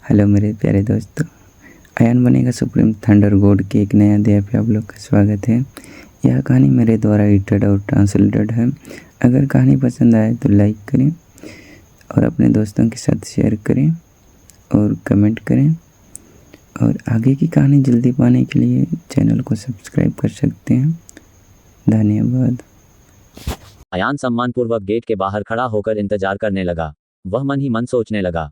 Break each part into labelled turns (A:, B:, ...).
A: Hello मेरे प्यारे दोस्तों। अयान बनेगा सुप्रीम थंडर गॉड के एक नए अध्याय पे आप लोग का स्वागत है। यह कहानी मेरे द्वारा एडिटेड और ट्रांसलेटेड है। अगर कहानी पसंद आए तो लाइक करें और अपने दोस्तों के साथ शेयर करें और कमेंट करें, और आगे की कहानी जल्दी पाने के लिए चैनल को सब्सक्राइब कर सकते हैं। धन्यवाद।
B: अयान सम्मानपूर्वक गेट के बाहर खड़ा होकर इंतजार करने लगा। वह मन ही मन सोचने लगा,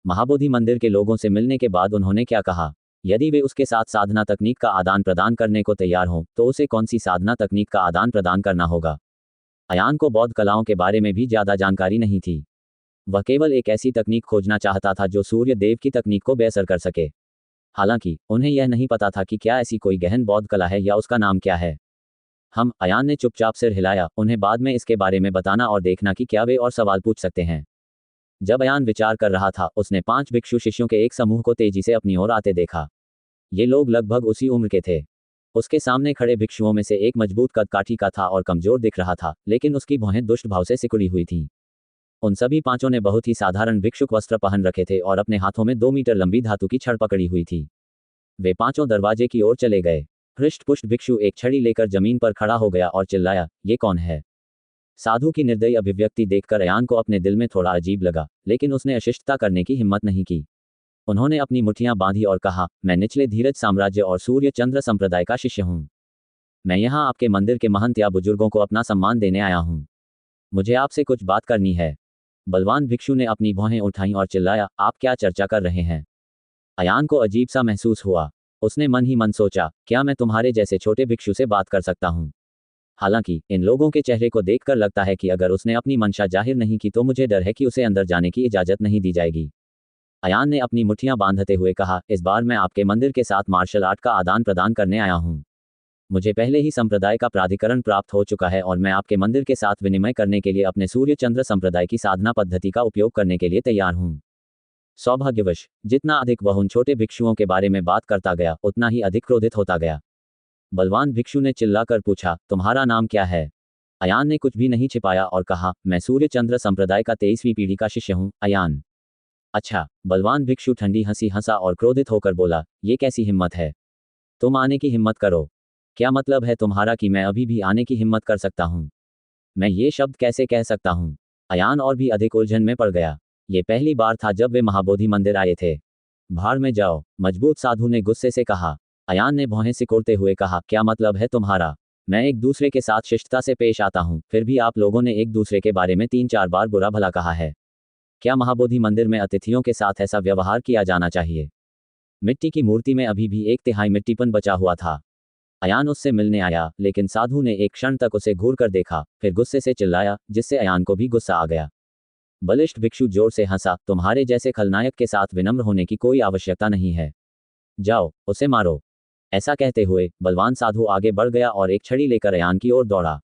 B: महाबोधि मंदिर के लोगों से मिलने के बाद उन्होंने क्या कहा। यदि वे उसके साथ साधना तकनीक का आदान प्रदान करने को तैयार हों तो उसे कौन सी साधना तकनीक का आदान प्रदान करना होगा। अयान को बौद्ध कलाओं के बारे में भी ज़्यादा जानकारी नहीं थी। वह केवल एक ऐसी तकनीक खोजना चाहता था जो सूर्य देव की तकनीक को बेअसर कर सके। हालांकि उन्हें यह नहीं पता था कि क्या ऐसी कोई गहन बौद्ध कला है या उसका नाम क्या है। अयान ने चुपचाप सिर हिलाया, उन्हें बाद में इसके बारे में बताना और देखना कि क्या वे और सवाल पूछ सकते हैं। जब अयान विचार कर रहा था, उसने 5 भिक्षु शिष्यों के एक समूह को तेजी से अपनी ओर आते देखा। ये लोग लगभग उसी उम्र के थे। उसके सामने खड़े भिक्षुओं में से एक मजबूत कद-काठी का था और कमजोर दिख रहा था, लेकिन उसकी भौहें दुष्ट भाव से सिकुड़ी हुई थीं। उन सभी पांचों ने बहुत ही साधारण भिक्षुक वस्त्र पहन रखे थे और अपने हाथों में 2 मीटर लंबी धातु की छड़ पकड़ी हुई थी। वे पांचों दरवाजे की ओर चले गए। हृष्ट-पुष्ट भिक्षु एक छड़ी लेकर जमीन पर खड़ा हो गया और चिल्लाया, ये कौन है? साधु की निर्दयी अभिव्यक्ति देखकर अयान को अपने दिल में थोड़ा अजीब लगा, लेकिन उसने अशिष्टता करने की हिम्मत नहीं की। उन्होंने अपनी मुट्ठियां बांधी और कहा, मैं निचले धीरज साम्राज्य और सूर्य चंद्र संप्रदाय का शिष्य हूं। मैं यहाँ आपके मंदिर के महंत या बुजुर्गों को अपना सम्मान देने आया हूं। मुझे आपसे कुछ बात करनी है। बलवान भिक्षु ने अपनी भौहें उठाईं और चिल्लाया, आप क्या चर्चा कर रहे हैं? अयान को अजीब सा महसूस हुआ। उसने मन ही मन सोचा, क्या मैं तुम्हारे जैसे छोटे भिक्षु से बात कर सकता हूँ? हालांकि इन लोगों के चेहरे को देखकर लगता है कि अगर उसने अपनी मंशा जाहिर नहीं की तो मुझे डर है कि उसे अंदर जाने की इजाजत नहीं दी जाएगी। अयान ने अपनी मुट्ठियां बांधते हुए कहा, इस बार मैं आपके मंदिर के साथ मार्शल आर्ट का आदान प्रदान करने आया हूँ। मुझे पहले ही संप्रदाय का प्राधिकरण प्राप्त हो चुका है और मैं आपके मंदिर के साथ विनिमय करने के लिए अपने सूर्य चंद्र संप्रदाय की साधना पद्धति का उपयोग करने के लिए तैयार हूँ। सौभाग्यवश जितना अधिक वह उन छोटे भिक्षुओं के बारे में बात करता गया, उतना ही अधिक क्रोधित होता गया। बलवान भिक्षु ने चिल्लाकर पूछा, तुम्हारा नाम क्या है? अयान ने कुछ भी नहीं छिपाया और कहा, मैं सूर्य चंद्र संप्रदाय का 23वीं पीढ़ी का शिष्य हूँ, अयान। अच्छा। बलवान भिक्षु ठंडी हंसी हंसा और क्रोधित होकर बोला, ये कैसी हिम्मत है? तुम आने की हिम्मत करो। क्या मतलब है तुम्हारा कि मैं अभी भी आने की हिम्मत कर सकता हूँ? मैं ये शब्द कैसे कह सकता हूँ? अयान और भी अधिक उलझन में पड़ गया। ये पहली बार था जब वे महाबोधि मंदिर आए थे। भाड़ में जाओ, मजबूत साधु ने गुस्से से कहा। अयान ने भौहें सिकोड़ते हुए कहा, क्या मतलब है तुम्हारा? मैं एक दूसरे के साथ शिष्टता से पेश आता हूँ, फिर भी आप लोगों ने एक दूसरे के बारे में 3-4 बार बुरा भला कहा है। क्या महाबोधि मंदिर में अतिथियों के साथ ऐसा व्यवहार किया जाना चाहिए? मिट्टी की मूर्ति में अभी भी 1/3 मिट्टीपन बचा हुआ था। अयान उससे मिलने आया, लेकिन साधु ने एक क्षण तक उसे घूर कर देखा, फिर गुस्से से चिल्लाया, जिससे अयान को भी गुस्सा आ गया। बलिष्ठ भिक्षु जोर से हंसा, तुम्हारे जैसे खलनायक के साथ विनम्र होने की कोई आवश्यकता नहीं है। जाओ, उसे मारो। ऐसा कहते हुए बलवान साधु आगे बढ़ गया और एक छड़ी लेकर अयान की ओर दौड़ा।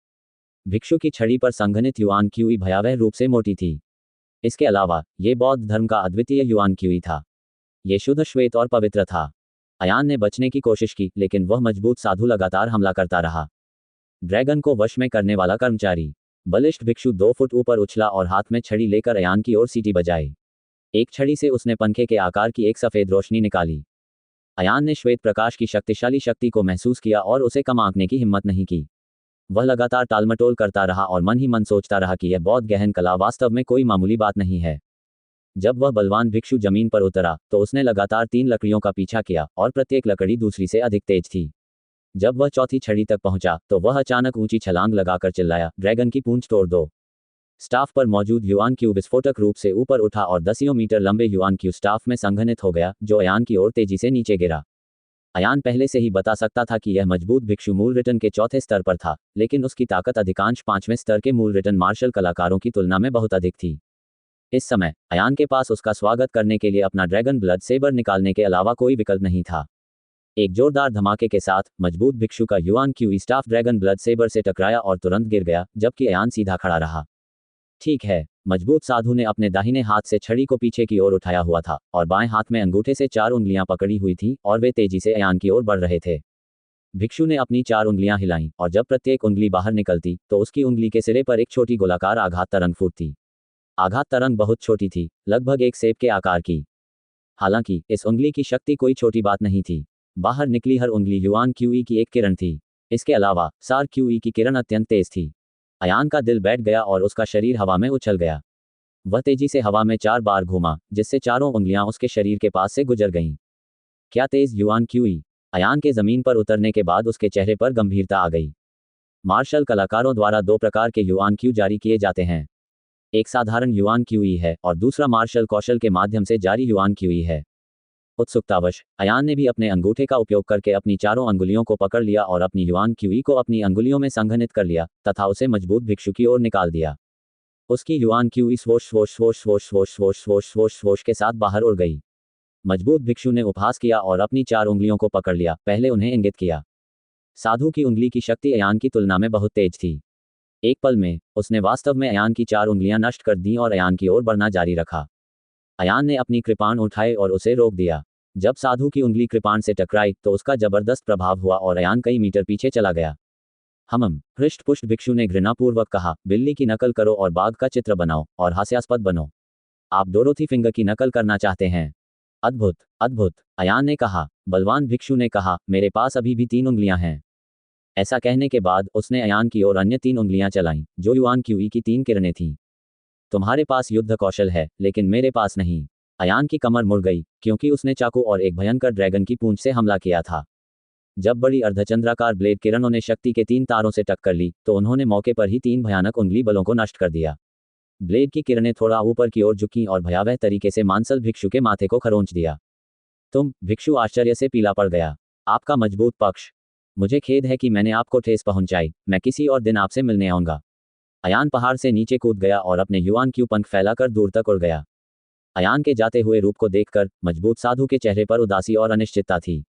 B: भिक्षु की छड़ी पर संघनित युआन क्यूई भयावह रूप से मोटी थी। इसके अलावा ये बौद्ध धर्म का अद्वितीय युआन क्यूई था। ये शुद्ध श्वेत और पवित्र था। अयान ने बचने की कोशिश की, लेकिन वह मजबूत साधु लगातार हमला करता रहा। ड्रैगन को वश में करने वाला कर्मचारी। बलिष्ठ भिक्षु 2 फुट ऊपर उछला और हाथ में छड़ी लेकर अयान की ओर सीटी बजाई। एक छड़ी से उसने पंखे के आकार की एक सफेद रोशनी निकाली। अयान ने श्वेत प्रकाश की शक्तिशाली शक्ति को महसूस किया और उसे कम आंकने की हिम्मत नहीं की। वह लगातार टालमटोल करता रहा और मन ही मन सोचता रहा कि यह बौद्ध गहन कला वास्तव में कोई मामूली बात नहीं है। जब वह बलवान भिक्षु जमीन पर उतरा तो उसने लगातार 3 लकड़ियों का पीछा किया और प्रत्येक लकड़ी दूसरी से अधिक तेज थी। जब वह चौथी छड़ी तक पहुंचा तो वह अचानक ऊंची छलांग लगाकर चिल्लाया, ड्रैगन की पूंछ तोड़ दो। स्टाफ पर मौजूद युआन क्यू विस्फोटक रूप से ऊपर उठा और दसियों मीटर लंबे युआन क्यू स्टाफ में संघनित हो गया, जो अयान की ओर तेजी से नीचे गिरा। अयान पहले से ही बता सकता था कि यह मजबूत भिक्षु मूल रिटर्न के चौथे स्तर पर था, लेकिन उसकी ताकत अधिकांश 5वें स्तर के मूल रिटर्न मार्शल कलाकारों की तुलना में बहुत अधिक थी। इस समय अयान के पास उसका स्वागत करने के लिए अपना ड्रैगन ब्लड सेबर निकालने के अलावा कोई विकल्प नहीं था। एक जोरदार धमाके के साथ मजबूत भिक्षु का Yuan Qiu staff dragon blood sabre से टकराया और तुरंत गिर गया, जबकि अयान सीधा खड़ा रहा। ठीक है। मजबूत साधु ने अपने दाहिने हाथ से छड़ी को पीछे की ओर उठाया हुआ था और बाएं हाथ में अंगूठे से 4 उंगलियां पकड़ी हुई थीं और वे तेजी से अयान की ओर बढ़ रहे थे। भिक्षु ने अपनी 4 उंगलियां हिलाईं और जब प्रत्येक उंगली बाहर निकलती तो उसकी उंगली के सिरे पर एक छोटी गोलाकार आघात तरंग फूटती। आघात तरंग बहुत छोटी थी, लगभग एक सेब के आकार की। हालांकि इस उंगली की शक्ति कोई छोटी बात नहीं थी। बाहर निकली हर उंगली युआन क्यूई की एक किरण थी। इसके अलावा सार क्यूई की किरण अत्यंत तेज थी। अयान का दिल बैठ गया और उसका शरीर हवा में उछल गया। वह तेजी से हवा में 4 बार घूमा, जिससे चारों उंगलियां उसके शरीर के पास से गुजर गईं। क्या तेज युआन क्यूई! अयान के जमीन पर उतरने के बाद उसके चेहरे पर गंभीरता आ गई। मार्शल कलाकारों द्वारा 2 प्रकार के युआन क्यू जारी किए जाते हैं। एक साधारण युआन क्यूई है और दूसरा मार्शल कौशल के माध्यम से जारी युआन क्यूई है। उत्सुकतावश अयान ने भी अपने अंगूठे का उपयोग करके अपनी चारों अंगुलियों को पकड़ लिया और अपनी युआन क्यूई को अपनी अंगुलियों में संघनित कर लिया तथा उसे मजबूत भिक्षु की ओर निकाल दिया। उसकी yuan QE swoosh swoosh swoosh swoosh swoosh swoosh swoosh swoosh swoosh के साथ बाहर उड़ गई। मजबूत भिक्षु ने उपहास किया और अपनी 4 उंगलियों को पकड़ लिया, पहले उन्हें इंगित किया। साधु की उंगली की शक्ति अयान की तुलना में बहुत तेज थी। एक पल में उसने वास्तव में अयान की 4 उंगलियां नष्ट कर दीं और अयान की ओर बढ़ना जारी रखा। अयान ने अपनी कृपाण उठाए और उसे रोक दिया। जब साधु की उंगली कृपाण से टकराई तो उसका जबरदस्त प्रभाव हुआ और अयान कई मीटर पीछे चला गया। हृष्ट पुष्ट भिक्षु ने घृणापूर्वक कहा, बिल्ली की नकल करो और बाघ का चित्र बनाओ और हास्यास्पद बनो। आप डोरोथी फिंगर की नकल करना चाहते हैं? अद्भुत, अद्भुत, अयान ने कहा। बलवान भिक्षु ने कहा, मेरे पास अभी भी 3 उंगलियां हैं। ऐसा कहने के बाद उसने अयान की ओर अन्य 3 उंगलियां चलाईं, जो युआन क्यूई की 3 किरणें थीं। तुम्हारे पास युद्ध कौशल है, लेकिन मेरे पास नहीं। अयान की कमर मुड़ गई, क्योंकि उसने चाकू और एक भयंकर ड्रैगन की पूंछ से हमला किया था। जब बड़ी अर्धचंद्राकार ब्लेड किरणों ने शक्ति के 3 तारों से टक्कर ली, तो उन्होंने मौके पर ही 3 भयानक उंगली बलों को नष्ट कर दिया। ब्लेड की किरणें थोड़ा ऊपर की ओर झुकीं और भयावह तरीके से मांसल भिक्षु के माथे को खरोंच दिया। भिक्षु आश्चर्य से पीला पड़ गया। आपका मजबूत पक्ष। मुझे खेद है कि मैंने आपको ठेस पहुंचाई, मैं किसी और दिन आपसे मिलने आऊंगा। अयान पहाड़ से नीचे कूद गया और अपने युआन क्यू पंख फैलाकर दूर तक उड़ गया। अयान के जाते हुए रूप को देखकर मजबूत साधु के चेहरे पर उदासी और अनिश्चितता थी।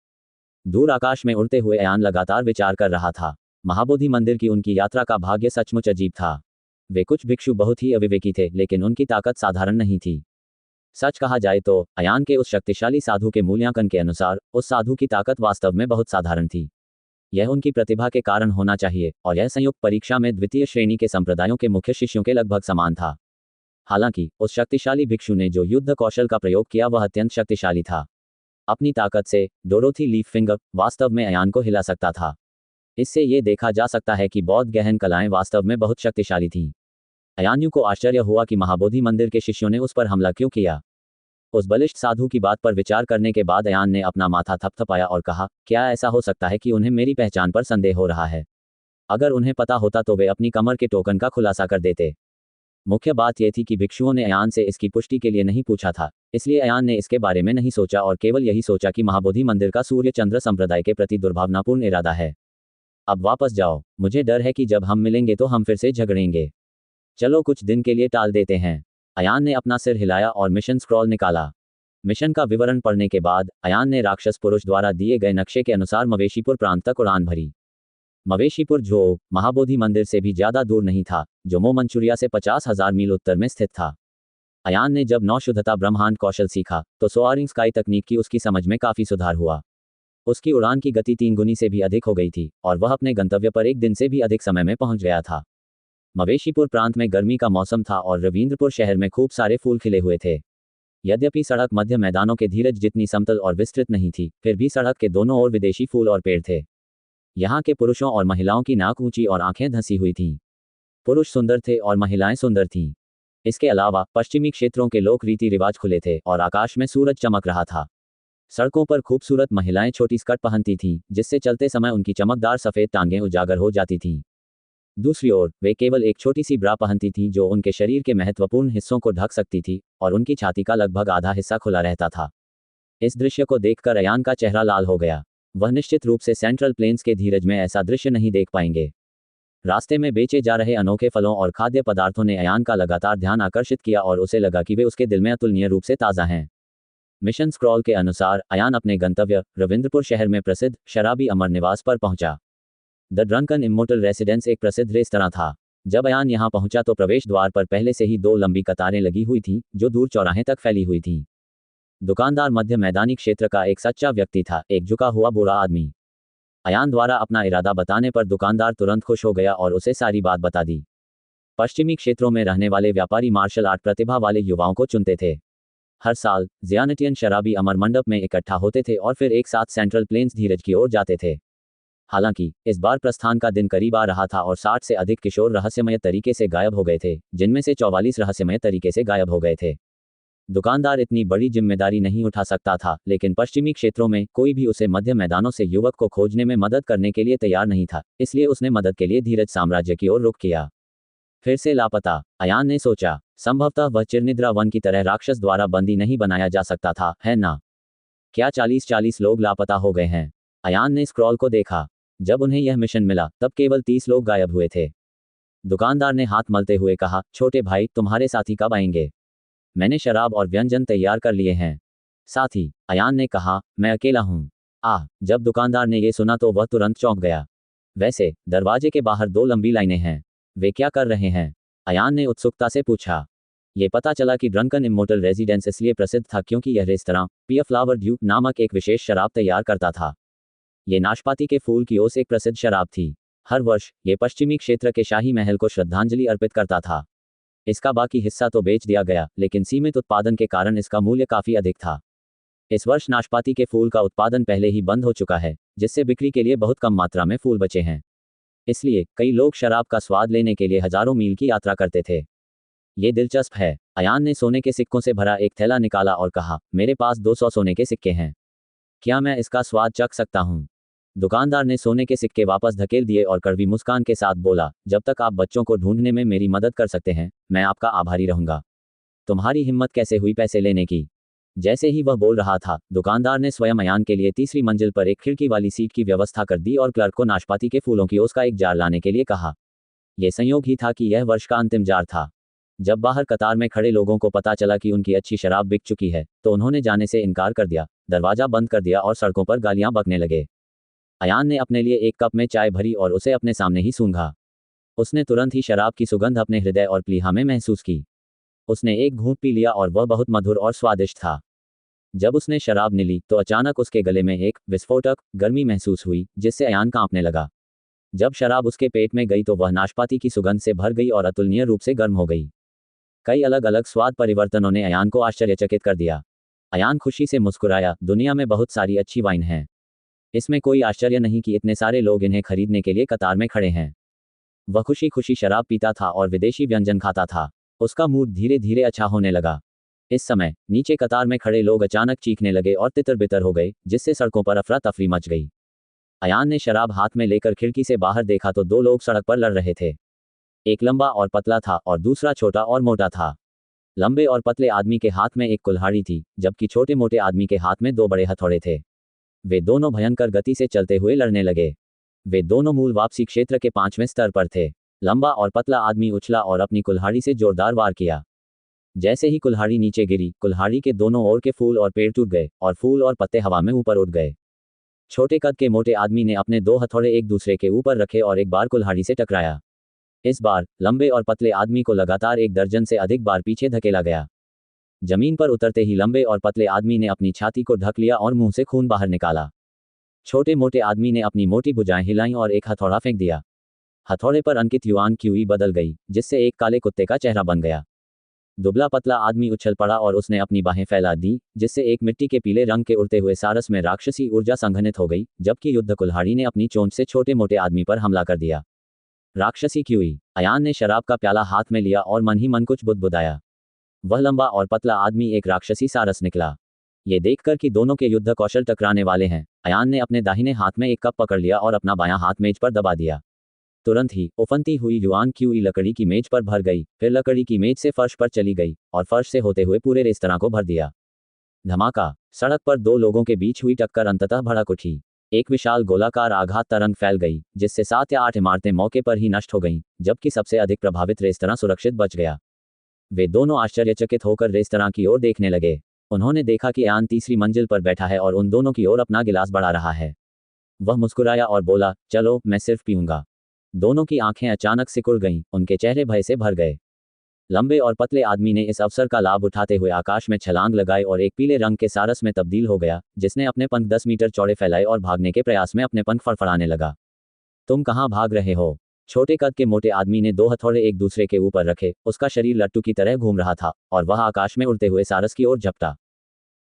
B: दूर आकाश में उड़ते हुए अयान लगातार विचार कर रहा था। महाबोधि मंदिर की उनकी यात्रा का भाग्य सचमुच अजीब था। वे कुछ भिक्षु बहुत ही अविवेकी थे, लेकिन उनकी ताकत साधारण नहीं थी। सच कहा जाए तो अयान के उस शक्तिशाली साधु के मूल्यांकन के अनुसार उस साधु की ताकत वास्तव में बहुत साधारण थी। यह उनकी प्रतिभा के कारण होना चाहिए और यह संयुक्त परीक्षा में द्वितीय श्रेणी के संप्रदायों के मुख्य शिष्यों के लगभग समान था। हालांकि उस शक्तिशाली भिक्षु ने जो युद्ध कौशल का प्रयोग किया वह अत्यंत शक्तिशाली था। अपनी ताकत से डोरोथी लीफ फिंगर वास्तव में अयान को हिला सकता था। इससे ये देखा जा सकता है कि बौद्ध गहन कलाएं वास्तव में बहुत शक्तिशाली थीं। अयान्यू को आश्चर्य हुआ कि महाबोधि मंदिर के शिष्यों ने उस पर हमला क्यों किया। उस बलिष्ठ साधु की बात पर विचार करने के बाद अयान ने अपना माथा थपथपाया और कहा, क्या ऐसा हो सकता है कि उन्हें मेरी पहचान पर संदेह हो रहा है? अगर उन्हें पता होता तो वे अपनी कमर के टोकन का खुलासा कर देते। मुख्य बात यह थी कि भिक्षुओं ने अयान से इसकी पुष्टि के लिए नहीं पूछा था, इसलिए अयान ने इसके बारे में नहीं सोचा और केवल यही सोचा कि महाबोधि मंदिर का सूर्य चंद्र संप्रदाय के प्रति दुर्भावनापूर्ण इरादा है। अब वापस जाओ, मुझे डर है कि जब हम मिलेंगे तो हम फिर से झगड़ेंगे। चलो कुछ दिन के लिए टाल देते हैं। अयान ने अपना सिर हिलाया और मिशन स्क्रॉल निकाला। मिशन का विवरण पढ़ने के बाद अयान ने राक्षस पुरुष द्वारा दिए गए नक्शे के अनुसार मवेशीपुर प्रांत तक उड़ान भरी। मवेशीपुर जो महाबोधि मंदिर से भी ज्यादा दूर नहीं था, जो मो मंचूरिया से 50,000 मील उत्तर में स्थित था। अयान ने जब 9 शुद्धता ब्रह्मांड कौशल सीखा तो सोआरिंग स्काई तकनीक की उसकी समझ में काफी सुधार हुआ। उसकी उड़ान की गति 3 गुनी से भी अधिक हो गई थी और वह अपने गंतव्य पर 1 दिन से भी अधिक समय में पहुंच गया था। मवेशीपुर प्रांत में गर्मी का मौसम था और रविंद्रपुर शहर में खूब सारे फूल खिले हुए थे। यद्यपि सड़क मध्य मैदानों के धीरज जितनी समतल और विस्तृत नहीं थी, फिर भी सड़क के दोनों ओर विदेशी फूल और पेड़ थे। यहाँ के पुरुषों और महिलाओं की नाक ऊंची और आंखें धंसी हुई थीं। पुरुष सुंदर थे और महिलाएं सुंदर थीं। इसके अलावा पश्चिमी क्षेत्रों के लोक रीति रिवाज खुले थे और आकाश में सूरज चमक रहा था। सड़कों पर खूबसूरत महिलाएं छोटी स्कर्ट पहनती थीं, जिससे चलते समय उनकी चमकदार सफेद टांगें उजागर हो जाती थीं। दूसरी ओर वे केवल एक छोटी सी ब्रा पहनती थीं जो उनके शरीर के महत्वपूर्ण हिस्सों को ढक सकती थी और उनकी छाती का लगभग आधा हिस्सा खुला रहता था। इस दृश्य को देखकर अयान का चेहरा लाल हो गया। वह निश्चित रूप से सेंट्रल प्लेन्स के धीरज में ऐसा दृश्य नहीं देख पाएंगे। रास्ते में बेचे जा रहे अनोखे फलों और खाद्य पदार्थों ने अयान का लगातार ध्यान आकर्षित किया और उसे लगा कि वे उसके दिल में अतुलनीय रूप से ताज़ा हैं। मिशन स्क्रॉल के अनुसार अयान अपने गंतव्य रविंद्रपुर शहर में प्रसिद्ध शराबी अमर निवास पर पहुंचा। द ड्रंकन इमोर्टल रेसिडेंस एक प्रसिद्ध रेस्तरां था। जब अयान यहां पहुंचा तो प्रवेश द्वार पर पहले से ही 2 लंबी कतारें लगी हुई थीं, जो दूर चौराहे तक फैली हुई थीं। दुकानदार मध्य मैदानी क्षेत्र का एक सच्चा व्यक्ति था, एक झुका हुआ बूढ़ा आदमी। अयान द्वारा अपना इरादा बताने पर दुकानदार तुरंत खुश हो गया और उसे सारी बात बता दी। पश्चिमी क्षेत्रों में रहने वाले व्यापारी मार्शल आर्ट प्रतिभा वाले युवाओं को चुनते थे। हर साल ज़ियानटियन शराबी अमर मंडप में इकट्ठा होते थे और फिर एक साथ सेंट्रल प्लेन्स धीरज की ओर जाते थे। हालांकि इस बार प्रस्थान का दिन करीब आ रहा था और 60 से अधिक किशोर रहस्यमय तरीके से गायब हो गए थे, जिनमें से 44 रहस्यमय तरीके से गायब हो गए थे। दुकानदार इतनी बड़ी जिम्मेदारी नहीं उठा सकता था, लेकिन पश्चिमी क्षेत्रों में कोई भी उसे मध्य मैदानों से युवक को खोजने में मदद करने के लिए तैयार नहीं था, इसलिए उसने मदद के लिए धीरज साम्राज्य की ओर रुख किया। फिर से लापता, अयान ने सोचा। संभवतः वह चिरनिद्रा वन की तरह राक्षस द्वारा बंदी नहीं बनाया जा सकता था, है ना? क्या 40 लोग लापता हो गए हैं? अयान ने स्क्रॉल को देखा। जब उन्हें यह मिशन मिला तब केवल 30 लोग गायब हुए थे। दुकानदार ने हाथ मलते हुए कहा, छोटे भाई, तुम्हारे साथी कब आएंगे? मैंने शराब और व्यंजन तैयार कर लिए हैं। साथी, अयान ने कहा, मैं अकेला हूँ। जब दुकानदार ने यह सुना तो वह तुरंत चौंक गया। वैसे दरवाजे के बाहर 2 लंबी लाइनें हैं। वे क्या कर रहे हैं? अयान ने उत्सुकता से पूछा। ये पता चला कि ड्रंकन इमोर्टल रेजिडेंस इसलिए प्रसिद्ध था क्योंकि यह रेस्तरां पियर फ्लावर ड्यू नामक एक विशेष शराब तैयार करता था। ये नाशपाती के फूल की ओस एक प्रसिद्ध शराब थी। हर वर्ष ये पश्चिमी क्षेत्र के शाही महल को श्रद्धांजलि अर्पित करता था। इसका बाकी हिस्सा तो बेच दिया गया, लेकिन सीमित उत्पादन के कारण इसका मूल्य काफी अधिक था। इस वर्ष नाशपाती के फूल का उत्पादन पहले ही बंद हो चुका है, जिससे बिक्री के लिए बहुत कम मात्रा में फूल बचे हैं। इसलिए कई लोग शराब का स्वाद लेने के लिए हजारों मील की यात्रा करते थे। ये दिलचस्प है। अयान ने सोने के सिक्कों से भरा एक थैला निकाला और कहा, मेरे पास 200 सोने के सिक्के हैं। क्या मैं इसका स्वाद चख सकता हूँ? दुकानदार ने सोने के सिक्के वापस धकेल दिए और कड़वी मुस्कान के साथ बोला, जब तक आप बच्चों को ढूंढने में मेरी मदद कर सकते हैं, मैं आपका आभारी रहूंगा। तुम्हारी हिम्मत कैसे हुई पैसे लेने की? जैसे ही वह बोल रहा था, दुकानदार ने स्वयं अयान के लिए तीसरी मंजिल पर एक खिड़की वाली सीट की व्यवस्था कर दी और क्लर्क को नाशपाती के फूलों की ओस का एक जार लाने के लिए कहा। यह संयोग ही था कि यह वर्ष का अंतिम जार था। जब बाहर कतार में खड़े लोगों को पता चला कि उनकी अच्छी शराब बिक चुकी है, तो उन्होंने जाने से इनकार कर दिया, दरवाजा बंद कर दिया और सड़कों पर गालियां बकने लगे। अयान ने अपने लिए एक कप में चाय भरी और उसे अपने सामने ही सूंघा। उसने तुरंत ही शराब की सुगंध अपने हृदय और प्लीहा में महसूस की। उसने एक घूंट पी लिया और वह बहुत मधुर और स्वादिष्ट था। जब उसने शराब ली तो अचानक उसके गले में एक विस्फोटक गर्मी महसूस हुई, जिससे अयान कांपने लगा। जब शराब उसके पेट में गई तो वह नाशपाती की सुगंध से भर गई और अतुलनीय रूप से गर्म हो गई। कई अलग अलग स्वाद परिवर्तनों ने अयान को आश्चर्यचकित कर दिया। अयान खुशी से मुस्कुराया, दुनिया में बहुत सारी अच्छी वाइन हैं। इसमें कोई आश्चर्य नहीं कि इतने सारे लोग इन्हें खरीदने के लिए कतार में खड़े हैं। वह खुशी खुशी शराब पीता था और विदेशी व्यंजन खाता था। उसका मूड धीरे धीरे अच्छा होने लगा। इस समय नीचे कतार में खड़े लोग अचानक चीखने लगे और तितर बितर हो गए, जिससे सड़कों पर अफरा तफरी मच गई। अयान ने शराब हाथ में लेकर खिड़की से बाहर देखा तो 2 लोग सड़क पर लड़ रहे थे। एक लंबा और पतला था और दूसरा छोटा और मोटा था। लंबे और पतले आदमी के हाथ में एक कुल्हाड़ी थी, जबकि छोटे मोटे आदमी के हाथ में 2 बड़े हथौड़े थे। वे दोनों भयंकर गति से चलते हुए लड़ने लगे। वे दोनों मूल वापसी क्षेत्र के 5वें स्तर पर थे। लंबा और पतला आदमी उछला और अपनी कुल्हाड़ी से जोरदार वार किया। जैसे ही कुल्हाड़ी नीचे गिरी, कुल्हाड़ी के दोनों ओर के फूल और पेड़ टूट गए और फूल और पत्ते हवा में ऊपर उड़ गए। छोटे कद के मोटे आदमी ने अपने 2 हथौड़े एक दूसरे के ऊपर रखे और एक बार कुल्हाड़ी से टकराया। इस बार लंबे और पतले आदमी को लगातार 1 दर्जन से अधिक बार पीछे धकेला गया। जमीन पर उतरते ही लंबे और पतले आदमी ने अपनी छाती को ढक लिया और मुंह से खून बाहर निकाला। छोटे मोटे आदमी ने अपनी मोटी भुजाएं हिलाईं और एक हथौड़ा फेंक दिया। हथौड़े पर अंकित युआन क्यूई बदल गई, जिससे एक काले कुत्ते का चेहरा बन गया। दुबला पतला आदमी उछल पड़ा और उसने अपनी बाहें फैला दी, जिससे एक मिट्टी के पीले रंग के उड़ते हुए सारस में राक्षसी ऊर्जा संघनित हो गई, जबकि युद्ध कुल्हाड़ी ने अपनी चोंच से छोटे मोटे आदमी पर हमला कर दिया। राक्षसी क्यूई। अयान ने शराब का प्याला हाथ में लिया और मन ही मन कुछ बुदबुदाया। वह लंबा और पतला आदमी एक राक्षसी सारस निकला। ये देखकर कि दोनों के युद्ध कौशल टकराने वाले हैं, अयान ने अपने दाहिने हाथ में एक कप पकड़ लिया और अपना बायां हाथ मेज पर दबा दिया। तुरंत ही उफनती हुई युआन क्यूई लकड़ी की मेज पर भर गई, फिर लकड़ी की मेज से फर्श पर चली गई और फर्श से होते हुए पूरे रेस्तरां को भर दिया। धमाका। सड़क पर 2 लोगों के बीच हुई टक्कर अंततः भड़क उठी। एक विशाल गोलाकार आघात तरंग फैल गई, जिससे 7 या 8 इमारतें मौके पर ही नष्ट हो गईं, जबकि सबसे अधिक प्रभावित रेस्तरां सुरक्षित बच गया। वे दोनों आश्चर्यचकित होकर रेस्तरां की ओर देखने लगे। उन्होंने देखा कि अयान तीसरी मंजिल पर बैठा है और उन दोनों की ओर अपना गिलास बढ़ा रहा है। वह मुस्कुराया और बोला, चलो, मैं सिर्फ पीऊंगा। दोनों की आंखें अचानक सिकुड़ गईं, उनके चेहरे भय से भर गए। लंबे और पतले आदमी ने इस अवसर का लाभ उठाते हुए आकाश में छलांग लगाई और एक पीले रंग के सारस में तब्दील हो गया, जिसने अपने पंख 10 मीटर चौड़े फैलाए और भागने के प्रयास में अपने पंख फड़फड़ाने लगा। तुम कहाँ भाग रहे हो? छोटे कद के मोटे आदमी ने 2 हथौड़े एक दूसरे के ऊपर रखे, उसका शरीर लट्टू की तरह घूम रहा था और वह आकाश में उड़ते हुए सारस की ओर झपटा।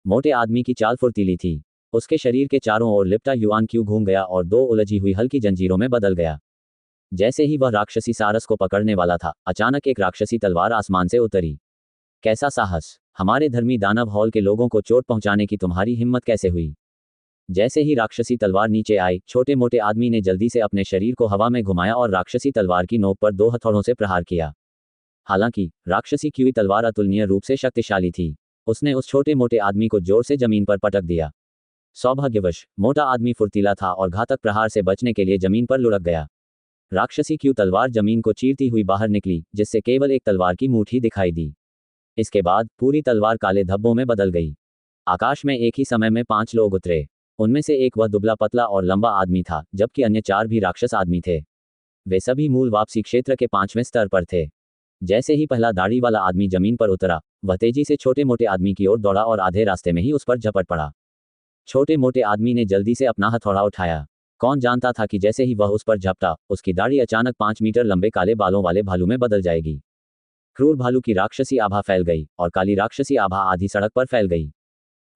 B: मोटे आदमी की चाल फुर्तीली थी। उसके शरीर के चारों ओर लिपटा युआन क्यू घूम गया और 2 उलझी हुई हल्की जंजीरों में बदल गया। जैसे ही वह राक्षसी सारस को पकड़ने वाला था, अचानक एक राक्षसी तलवार आसमान से उतरी। कैसा साहस! हमारे धर्मी दानव हॉल के लोगों को चोट पहुंचाने की तुम्हारी हिम्मत कैसे हुई? जैसे ही राक्षसी तलवार नीचे आई, छोटे मोटे आदमी ने जल्दी से अपने शरीर को हवा में घुमाया और राक्षसी तलवार की नोक पर 2 हथौड़ों से प्रहार किया। हालांकि राक्षसी की हुई तलवार अतुलनीय रूप से शक्तिशाली थी। उसने उस छोटे मोटे आदमी को जोर से जमीन पर पटक दिया। सौभाग्यवश मोटा आदमी फुर्तीला था और घातक प्रहार से बचने के लिए जमीन पर लुढ़क गया। राक्षसी की तलवार जमीन को चीरती हुई बाहर निकली, जिससे केवल एक तलवार की मूठ ही दिखाई दी। इसके बाद पूरी तलवार काले धब्बों में बदल गई। आकाश में एक ही समय में 5 लोग उतरे। उनमें से एक वह दुबला पतला और लंबा आदमी था, जबकि अन्य 4 भी राक्षस आदमी थे। वे सभी मूल वापसी क्षेत्र के 5वें स्तर पर थे। जैसे ही पहला दाढ़ी वाला आदमी जमीन पर उतरा, वह तेजी से छोटे मोटे आदमी की ओर दौड़ा और आधे रास्ते में ही उस पर झपट पड़ा। छोटे मोटे आदमी ने जल्दी से अपना हथौड़ा उठाया। कौन जानता था कि जैसे ही वह उस पर झपटा, उसकी दाढ़ी अचानक 5 मीटर लंबे काले बालों वाले भालू में बदल जाएगी। क्रूर भालू की राक्षसी आभा फैल गई और काली राक्षसी आभा आधी सड़क पर फैल गई।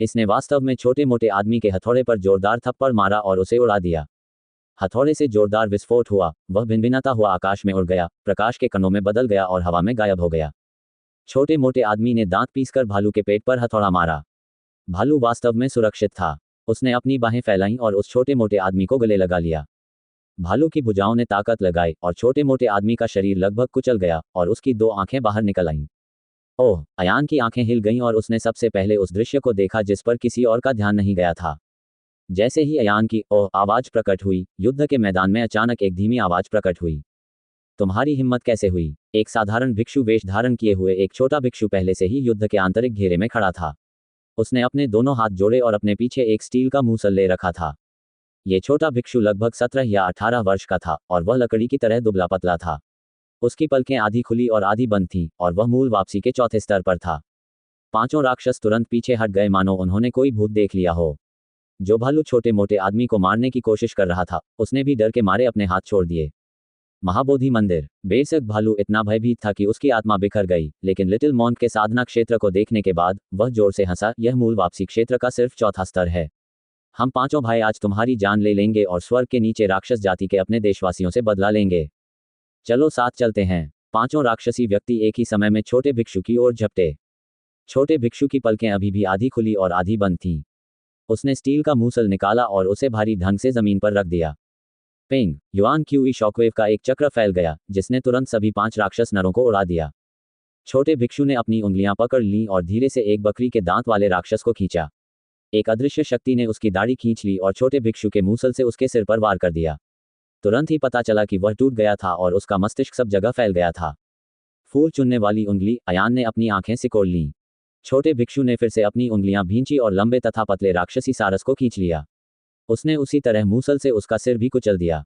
B: इसने वास्तव में छोटे मोटे आदमी के हथौड़े पर जोरदार थप्पड़ मारा और उसे उड़ा दिया। हथौड़े से जोरदार विस्फोट हुआ, वह भिनभिनाता हुआ आकाश में उड़ गया, प्रकाश के कणों में बदल गया और हवा में गायब हो गया। छोटे मोटे आदमी ने दांत पीसकर भालू के पेट पर हथौड़ा मारा। भालू वास्तव में सुरक्षित था। उसने अपनी बाहें फैलाईं और उस छोटे मोटे आदमी को गले लगा लिया। भालू की भुजाओं ने ताकत लगाई और छोटे मोटे आदमी का शरीर लगभग कुचल गया और उसकी 2 आंखें बाहर निकल आईं। ओह! अयान की आंखें हिल गईं और उसने सबसे पहले उस दृश्य को देखा जिस पर किसी और का ध्यान नहीं गया था। जैसे ही अयान की ओह आवाज प्रकट हुई, युद्ध के मैदान में अचानक एक धीमी आवाज प्रकट हुई। तुम्हारी हिम्मत कैसे हुई? एक साधारण भिक्षु वेश धारण किए हुए एक छोटा भिक्षु पहले से ही युद्ध के आंतरिक घेरे में खड़ा था। उसने अपने दोनों हाथ जोड़े और अपने पीछे एक स्टील का मूसल ले रखा था। ये छोटा भिक्षु लगभग 17 या 18 वर्ष का था और वह लकड़ी की तरह दुबला पतला था। उसकी पलकें आधी खुली और आधी बंद थीं और वह मूल वापसी के 4थे स्तर पर था। 5 राक्षस तुरंत पीछे हट गए, मानो उन्होंने कोई भूत देख लिया हो। जो भालू छोटे मोटे आदमी को मारने की कोशिश कर रहा था, उसने भी डर के मारे अपने हाथ छोड़ दिए। महाबोधि मंदिर। बेशक भालू इतना भयभीत था कि उसकी आत्मा बिखर गई, लेकिन लिटिल मॉन्ट के साधना क्षेत्र को देखने के बाद वह जोर से हंसा। यह मूल वापसी क्षेत्र का सिर्फ 4था स्तर है। हम 5 भाई आज तुम्हारी जान ले लेंगे और स्वर्ग के नीचे राक्षस जाति के अपने देशवासियों से बदला लेंगे। चलो साथ चलते हैं। 5 राक्षसी व्यक्ति एक ही समय में छोटे भिक्षु की ओर झपटे। छोटे भिक्षु की पलकें अभी भी आधी खुली और आधी बंद थीं। उसने स्टील का मूसल निकाला और उसे भारी ढंग से जमीन पर रख दिया। पिंग! युआन क्यूई शॉकवेव का एक चक्र फैल गया, जिसने तुरंत सभी 5 राक्षस नरों को उड़ा दिया। छोटे भिक्षु ने अपनी उंगलियां पकड़ लीं और धीरे से एक बकरी के दांत वाले राक्षस को खींचा। एक अदृश्य शक्ति ने उसकी दाढ़ी खींच ली और छोटे भिक्षु के मूसल से उसके सिर पर वार कर दिया। तुरंत ही पता चला कि वह टूट गया था और उसका मस्तिष्क सब जगह फैल गया था। फूल चुनने वाली उंगली। अयान ने अपनी आंखें सिकोड़ लीं। छोटे भिक्षु ने फिर से अपनी उंगलियां भींची और लंबे तथा पतले राक्षसी सारस को खींच लिया। उसने उसी तरह मूसल से उसका सिर भी कुचल दिया।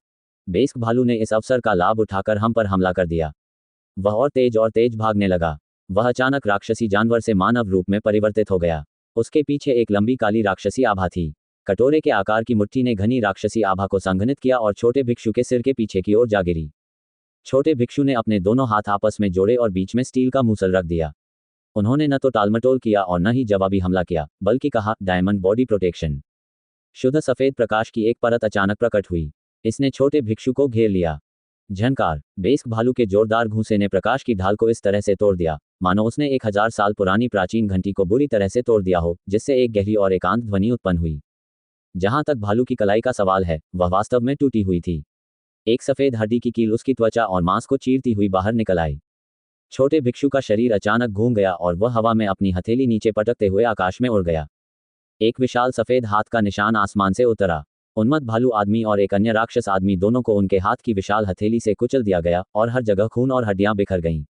B: बेस्क भालू ने इस अवसर का लाभ उठाकर हम पर हमला कर दिया। वह और तेज भागने लगा। वह अचानक राक्षसी जानवर से मानव रूप में परिवर्तित हो गया। उसके पीछे एक लंबी काली राक्षसी आभा थी। कटोरे के आकार की मुट्ठी ने घनी राक्षसी आभा को संघनित किया और छोटे भिक्षु के सिर के पीछे की ओर जा गिरी। छोटे भिक्षु ने अपने दोनों हाथ आपस में जोड़े और बीच में स्टील का मूसल रख दिया। उन्होंने न तो टालमटोल किया और न ही जवाबी हमला किया, बल्कि कहा, डायमंड बॉडी प्रोटेक्शन। शुद्ध सफेद प्रकाश की एक परत अचानक प्रकट हुई। इसने छोटे भिक्षु को घेर लिया। झनकार! बेस्क भालू के जोरदार घूंसे ने प्रकाश की ढाल को इस तरह से तोड़ दिया, मानो उसने 1000 साल पुरानी प्राचीन घंटी को बुरी तरह से तोड़ दिया हो, जिससे एक गहरी और एकांत ध्वनि उत्पन्न हुई। जहां तक भालू की कलाई का सवाल है, वह वास्तव में टूटी हुई थी। एक सफेद हड्डी की कील उसकी त्वचा और मांस को चीरती हुई बाहर निकल आई। छोटे भिक्षु का शरीर अचानक घूम गया और वह हवा में अपनी हथेली नीचे पटकते हुए आकाश में उड़ गया। एक विशाल सफेद हाथ का निशान आसमान से उतरा। उन्मत्त भालू आदमी और एक अन्य राक्षस आदमी दोनों को उनके हाथ की विशाल हथेली से कुचल दिया गया और हर जगह खून और हड्डियां बिखर गईं।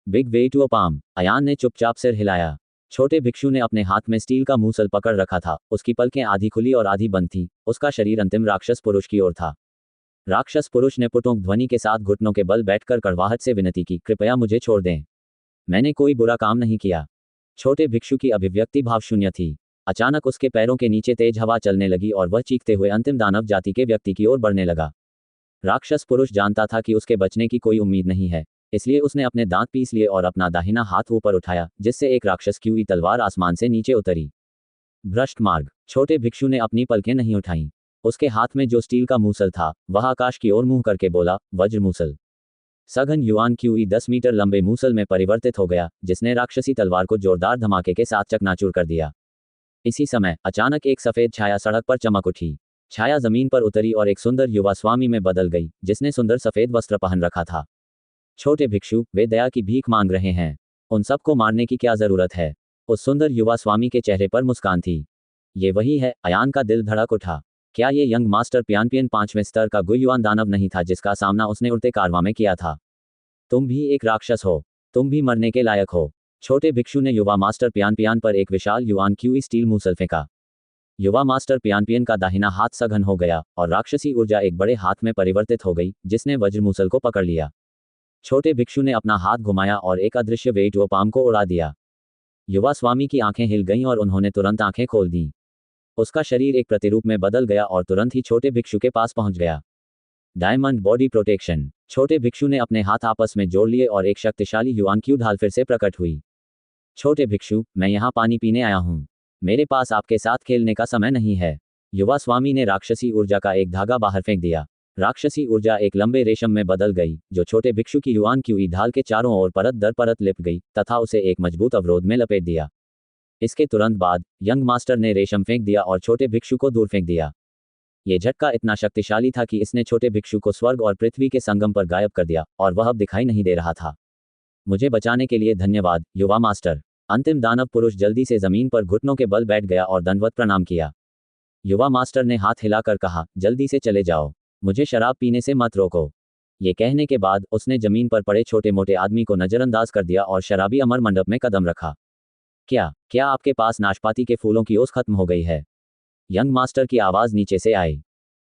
B: Big way to a palm. Ayaan ने चुपचाप सिर हिलाया। छोटे भिक्षु ने अपने हाथ में स्टील का मूसल पकड़ रखा था। उसकी पलकें आधी खुली और आधी बंद थीं। उसका शरीर अंतिम राक्षस पुरुष की ओर था। राक्षस पुरुष ने पुटोंक ध्वनि के साथ घुटनों के बल बैठकर कड़वाहट से विनती की, कृपया मुझे छोड़ दें। मैंने कोई बुरा काम नहीं किया। छोटे भिक्षु की अभिव्यक्ति भावशून्य थी। अचानक उसके पैरों के नीचे तेज हवा चलने लगी और वह चीखते हुए अंतिम दानव जाति के व्यक्ति की ओर बढ़ने लगा। राक्षस पुरुष जानता था कि उसके बचने की कोई उम्मीद नहीं है, इसलिए उसने अपने दांत पीस लिए और अपना दाहिना हाथ ऊपर उठाया, जिससे एक राक्षस की तलवार आसमान से नीचे उतरी। भ्रष्ट मार्ग। छोटे भिक्षु ने अपनी पलकें नहीं उठाईं। उसके हाथ में जो स्टील का मूसल था, वह आकाश की ओर मुंह करके बोला, वज्र मूसल। सघन युआन क्यूई 10 मीटर लंबे मूसल में परिवर्तित हो गया, जिसने राक्षसी तलवार को जोरदार धमाके के साथ चकनाचूर कर दिया। इसी समय अचानक एक सफेद छाया सड़क पर चमक उठी। छाया जमीन पर उतरी और एक सुंदर युवा स्वामी में बदल गई, जिसने सुंदर सफेद वस्त्र पहन रखा था। छोटे भिक्षु, वे दया की भीख मांग रहे हैं। उन सबको मारने की क्या जरूरत है? उस सुंदर युवा स्वामी के चेहरे पर मुस्कान थी। ये वही है। अयान का दिल धड़क उठा। क्या ये यंग मास्टर प्यानपियन 5वें स्तर का गुयुआन दानव नहीं था जिसका सामना उसने उड़ते कारवां में किया था? तुम भी एक राक्षस हो। तुम भी मरने के लायक हो। छोटे भिक्षु ने युवा मास्टर प्यानपियान पर एक विशाल युआन क्यूई स्टील मूसल फेंका। युवा मास्टर प्यानपियन का दाहिना हाथ सघन हो गया और राक्षसी ऊर्जा एक बड़े हाथ में परिवर्तित हो गई, जिसने वज्र मूसल को पकड़ लिया। छोटे भिक्षु ने अपना हाथ घुमाया और एक अदृश्य वेट वो पाम को उड़ा दिया। युवा स्वामी की आंखें हिल गईं और उन्होंने तुरंत आंखें खोल दी। उसका शरीर एक प्रतिरूप में बदल गया और तुरंत ही छोटे भिक्षु के पास पहुंच गया। Diamond body protection. छोटे भिक्षु ने अपने हाथ आपस में जोड़ लिए और एक शक्तिशाली युआन क्यू ढाल फिर से प्रकट हुई। छोटे भिक्षु, मैं यहाँ पानी पीने आया हूँ। मेरे पास आपके साथ खेलने का समय नहीं है। युवा स्वामी ने राक्षसी ऊर्जा का एक धागा बाहर फेंक दिया। राक्षसी ऊर्जा एक लंबे रेशम में बदल गई, जो छोटे भिक्षु की युआन क्यूई ढाल के चारों ओर परत दर परत लिपट गई तथा उसे एक मजबूत अवरोध में लपेट दिया। इसके तुरंत बाद यंग मास्टर ने रेशम फेंक दिया और छोटे भिक्षु को दूर फेंक दिया। ये झटका इतना शक्तिशाली था कि इसने छोटे भिक्षु को स्वर्ग और पृथ्वी के संगम पर गायब कर दिया और वह अब दिखाई नहीं दे रहा था। मुझे बचाने के लिए धन्यवाद, युवा मास्टर। अंतिम दानव पुरुष जल्दी से जमीन पर घुटनों के बल बैठ गया और दंडवत प्रणाम किया। युवा मास्टर ने हाथ हिलाकर कहा, जल्दी से चले जाओ। मुझे शराब पीने से मत रोको। ये कहने के बाद उसने जमीन पर पड़े छोटे मोटे आदमी को नजरअंदाज कर दिया और शराबी अमर मंडप में कदम रखा। क्या आपके पास नाशपाती के फूलों की ओस खत्म हो गई है? यंग मास्टर की आवाज नीचे से आई।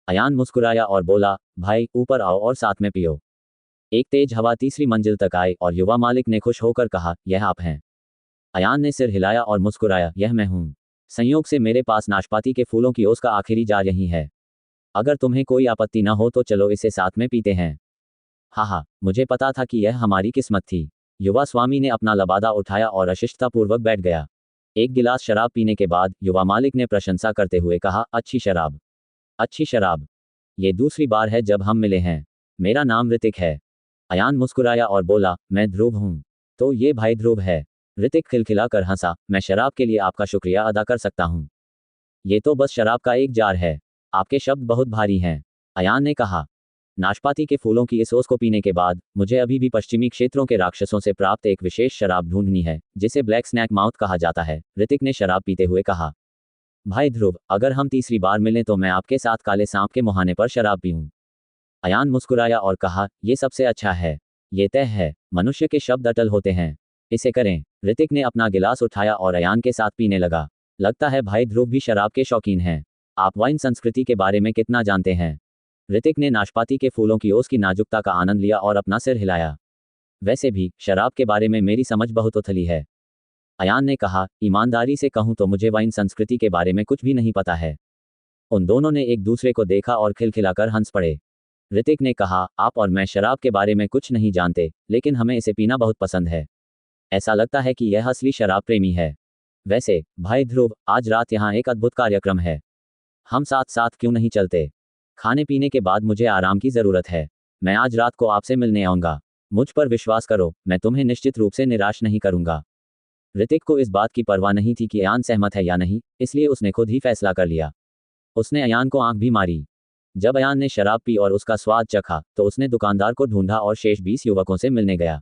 B: अयान मुस्कुराया और बोला, भाई ऊपर आओ और साथ में पियो। एक तेज हवा तीसरी मंजिल तक आई और युवा मालिक ने खुश होकर कहा, यह आप हैं? अयान ने सिर हिलाया और मुस्कुराया, यह मैं हूं। संयोग से मेरे पास नाशपाती के फूलों की ओस का आखिरी जार यही है। अगर तुम्हें कोई आपत्ति न हो तो चलो इसे साथ में पीते हैं। हाँ, मुझे पता था कि यह हमारी किस्मत थी। युवा स्वामी ने अपना लबादा उठाया और अशिष्टतापूर्वक बैठ गया। एक गिलास शराब पीने के बाद युवा मालिक ने प्रशंसा करते हुए कहा, अच्छी शराब, अच्छी शराब। ये दूसरी बार है जब हम मिले हैं। मेरा नाम ऋतिक है। अयान मुस्कुराया और बोला, मैं ध्रुव हूँ। तो ये भाई ध्रुव है। ऋतिक खिलखिला कर हंसा, मैं शराब के लिए आपका शुक्रिया अदा कर सकता हूँ। ये तो बस शराब का एक जार है। आपके शब्द बहुत भारी हैं। अयान ने कहा। नाशपाती के फूलों की इस ओस को पीने के बाद मुझे अभी भी पश्चिमी क्षेत्रों के राक्षसों से प्राप्त एक विशेष शराब ढूंढनी है, जिसे ब्लैक स्नैक माउथ कहा जाता है, ऋतिक ने शराब पीते हुए कहा। भाई ध्रुव, अगर हम तीसरी बार मिलें तो मैं आपके साथ काले सांप के मुहाने पर शराब पीऊं। अयान मुस्कुराया और कहा, यह सबसे अच्छा है। ये तय है। मनुष्य के शब्द अटल होते हैं। इसे करें। ऋतिक ने अपना गिलास उठाया और अयान के साथ पीने लगा। लगता है भाई ध्रुव भी शराब के शौकीन हैं। आप वाइन संस्कृति के बारे में कितना जानते हैं? ऋतिक ने नाशपाती के फूलों की ओस की नाजुकता का आनंद लिया और अपना सिर हिलाया। वैसे भी शराब के बारे में मेरी समझ बहुत उथली है। अयान ने कहा, ईमानदारी से कहूं तो मुझे वाइन संस्कृति के बारे में कुछ भी नहीं पता है। उन दोनों ने एक दूसरे को देखा और खिलखिलाकर हंस पड़े। ऋतिक ने कहा, आप और मैं शराब के बारे में कुछ नहीं जानते, लेकिन हमें इसे पीना बहुत पसंद है। ऐसा लगता है कि यह असली शराब प्रेमी है। वैसे भाई ध्रुव, आज रात यहाँ एक अद्भुत कार्यक्रम है। हम साथ साथ क्यों नहीं चलते? खाने पीने के बाद मुझे आराम की जरूरत है। मैं आज रात को आपसे मिलने आऊंगा। मुझ पर विश्वास करो, मैं तुम्हें निश्चित रूप से निराश नहीं करूंगा। ऋतिक को इस बात की परवाह नहीं थी कि अयान सहमत है या नहीं, इसलिए उसने खुद ही फैसला कर लिया। उसने अयान को आंख भी मारी। जब अयान ने शराब पी और उसका स्वाद चखा तो उसने दुकानदार को ढूंढा और शेष 20 युवकों से मिलने गया।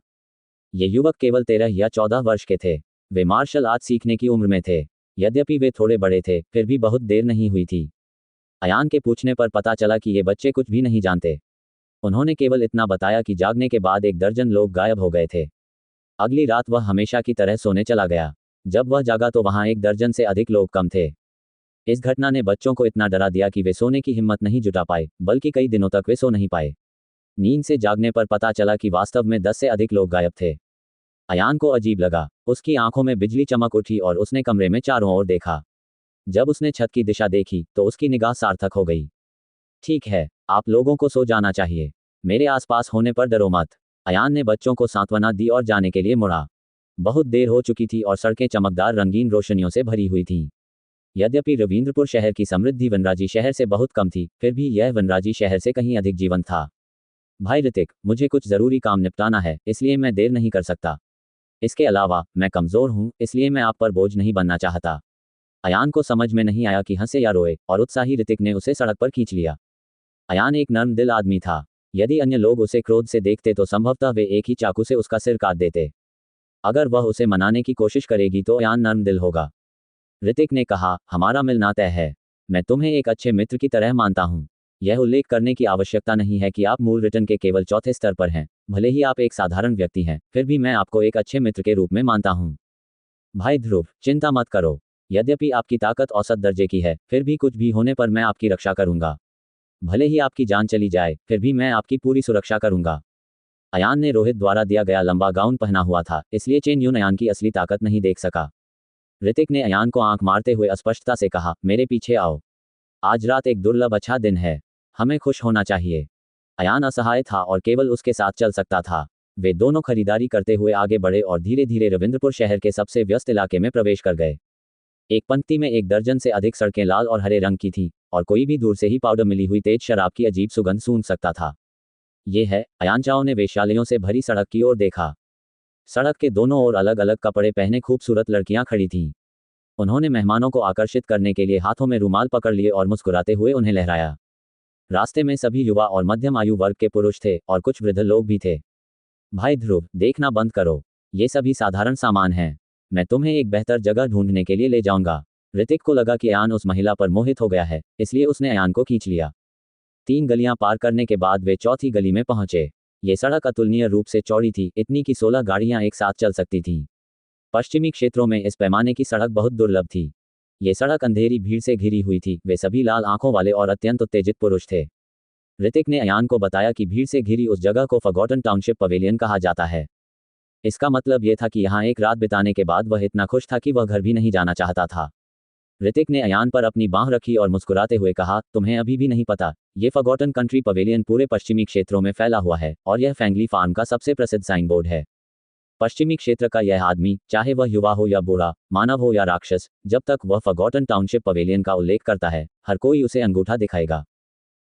B: ये युवक केवल 13 या 14 वर्ष के थे। वे मार्शल आर्ट सीखने की उम्र में थे। यद्यपि वे थोड़े बड़े थे, फिर भी बहुत देर नहीं हुई थी। अयान के पूछने पर पता चला कि ये बच्चे कुछ भी नहीं जानते। उन्होंने केवल इतना बताया कि जागने के बाद 1 दर्जन लोग गायब हो गए थे। अगली रात वह हमेशा की तरह सोने चला गया। जब वह जागा तो वहां 1 दर्जन से अधिक लोग कम थे। इस घटना ने बच्चों को इतना डरा दिया कि वे सोने की हिम्मत नहीं जुटा पाए, बल्कि कई दिनों तक वे सो नहीं पाए। नींद से जागने पर पता चला कि वास्तव में 10 से अधिक लोग गायब थे। अयान को अजीब लगा। उसकी आंखों में बिजली चमक उठी और उसने कमरे में चारों ओर देखा। जब उसने छत की दिशा देखी तो उसकी निगाह सार्थक हो गई। ठीक है, आप लोगों को सो जाना चाहिए। मेरे आसपास होने पर डरो मत। अयान ने बच्चों को सांत्वना दी और जाने के लिए मुड़ा। बहुत देर हो चुकी थी और सड़कें चमकदार रंगीन रोशनियों से भरी हुई थीं। यद्यपि रविंद्रपुर शहर की समृद्धि वनराजी शहर से बहुत कम थी, फिर भी यह वनराजी शहर से कहीं अधिक जीवंत था। भाई ऋतिक, मुझे कुछ ज़रूरी काम निपटाना है, इसलिए मैं देर नहीं कर सकता। इसके अलावा मैं कमज़ोर हूँ, इसलिए मैं आप पर बोझ नहीं बनना चाहता। अयान को समझ में नहीं आया कि हंसे या रोए, और उत्साही ऋतिक ने उसे सड़क पर खींच लिया। अयान एक नर्म दिल आदमी था। यदि अन्य लोग उसे क्रोध से देखते तो संभवतः वे एक ही चाकू से उसका सिर काट देते। अगर वह उसे मनाने की कोशिश करेगी तो अयान नर्म दिल होगा। ऋतिक ने कहा, हमारा मिलना तय है। मैं तुम्हें एक अच्छे मित्र की तरह मानता हूँ। यह उल्लेख करने की आवश्यकता नहीं है कि आप मूल रिटर्न के केवल चौथे स्तर पर हैं। भले ही आप एक साधारण व्यक्ति हैं, फिर भी मैं आपको एक अच्छे मित्र के रूप में मानता हूँ। भाई ध्रुव, चिंता मत करो। यद्यपि आपकी ताकत औसत दर्जे की है, फिर भी कुछ भी होने पर मैं आपकी रक्षा करूंगा। भले ही आपकी जान चली जाए, फिर भी मैं आपकी पूरी सुरक्षा करूंगा। अयान ने रोहित द्वारा दिया गया लंबा गाउन पहना हुआ था, इसलिए चेन यून अयान की असली ताकत नहीं देख सका। ऋतिक ने अयान को आंख मारते हुए स्पष्टता से कहा, मेरे पीछे आओ। आज रात एक दुर्लभ अच्छा दिन है। हमें खुश होना चाहिए। अयान असहाय था और केवल उसके साथ चल सकता था। वे दोनों खरीदारी करते हुए आगे बढ़े और धीरे धीरे रविंद्रपुर शहर के सबसे व्यस्त इलाके में प्रवेश कर गए। एक पंक्ति में एक दर्जन से अधिक सड़कें लाल और हरे रंग की थीं, और कोई भी दूर से ही पाउडर मिली हुई तेज शराब की अजीब सुगंध सूंघ सकता था। ये है, अयानचाओं ने वेश्यालयों से भरी सड़क की ओर देखा। सड़क के दोनों ओर अलग अलग कपड़े पहने खूबसूरत लड़कियां खड़ी थीं। उन्होंने मेहमानों को आकर्षित करने के लिए हाथों में रुमाल पकड़ लिए और मुस्कुराते हुए उन्हें लहराया। रास्ते में सभी युवा और मध्यम आयु वर्ग के पुरुष थे, और कुछ वृद्ध लोग भी थे। भाई ध्रुव, देखना बंद करो। ये सभी साधारण सामान हैं। मैं तुम्हें एक बेहतर जगह ढूंढने के लिए ले जाऊंगा। ऋतिक को लगा कि अयान उस महिला पर मोहित हो गया है, इसलिए उसने अयान को खींच लिया। 3 गलियां पार करने के बाद वे चौथी गली में पहुंचे। ये सड़क अतुलनीय रूप से चौड़ी थी, इतनी कि 16 गाड़ियां एक साथ चल सकती थीं। पश्चिमी क्षेत्रों में इस पैमाने की सड़क बहुत दुर्लभ थी। ये सड़क अंधेरी भीड़ से घिरी हुई थी। वे सभी लाल आंखों वाले और अत्यंत उत्तेजित पुरुष थे। ऋतिक ने अयान को बताया कि भीड़ से घिरी उस जगह को फॉरगॉटन टाउनशिप पवेलियन कहा जाता है। इसका मतलब यह था कि यहाँ एक रात बिताने के बाद वह इतना खुश था कि वह घर भी नहीं जाना चाहता था। ऋतिक ने अयान पर अपनी बांह रखी और मुस्कुराते हुए कहा, तुम्हें अभी भी नहीं पता, ये फॉरगॉटन कंट्री पवेलियन पूरे पश्चिमी क्षेत्रों में फैला हुआ है, और यह फैंगली फार्म का सबसे प्रसिद्ध साइन बोर्ड है। पश्चिमी क्षेत्र का यह आदमी, चाहे वह युवा हो या बूढ़ा, मानव हो या राक्षस, जब तक वह फॉरगॉटन टाउनशिप पवेलियन का उल्लेख करता है, हर कोई उसे अंगूठा दिखाएगा।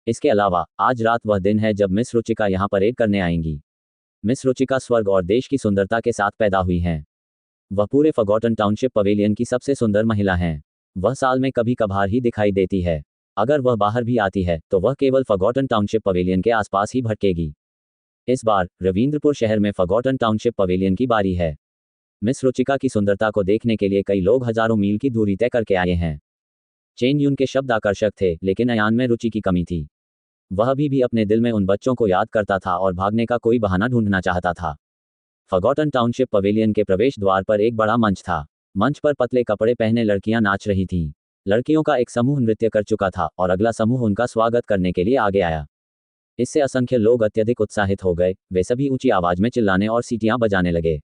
B: इसके अलावा आज रात वह दिन है जब मिस रुचिका यहाँ परेड करने आएंगी। मिस रुचिका स्वर्ग और देश की सुंदरता के साथ पैदा हुई हैं। वह पूरे फॉरगॉटन टाउनशिप पवेलियन की सबसे सुंदर महिला हैं। वह साल में कभी कभार ही दिखाई देती है। अगर वह बाहर भी आती है तो वह केवल फॉरगॉटन टाउनशिप पवेलियन के आसपास ही भटकेगी। इस बार रविंद्रपुर शहर में फॉरगॉटन टाउनशिप पवेलियन की बारी है। मिस रुचिका की सुंदरता को देखने के लिए कई लोग हजारों मील की दूरी तय करके आए हैं। चेन यून के शब्द आकर्षक थे, लेकिन अयान में रुचि की कमी थी। वह अभी भी अपने दिल में उन बच्चों को याद करता था और भागने का कोई बहाना ढूंढना चाहता था। फॉरगॉटन टाउनशिप पवेलियन के प्रवेश द्वार पर एक बड़ा मंच था। मंच पर पतले कपड़े पहने लड़कियां नाच रही थीं। लड़कियों का एक समूह नृत्य कर चुका था और अगला समूह उनका स्वागत करने के लिए आगे आया। इससे असंख्य लोग अत्यधिक उत्साहित हो गए। वे सभी ऊंची आवाज में चिल्लाने और सीटियां बजाने लगे।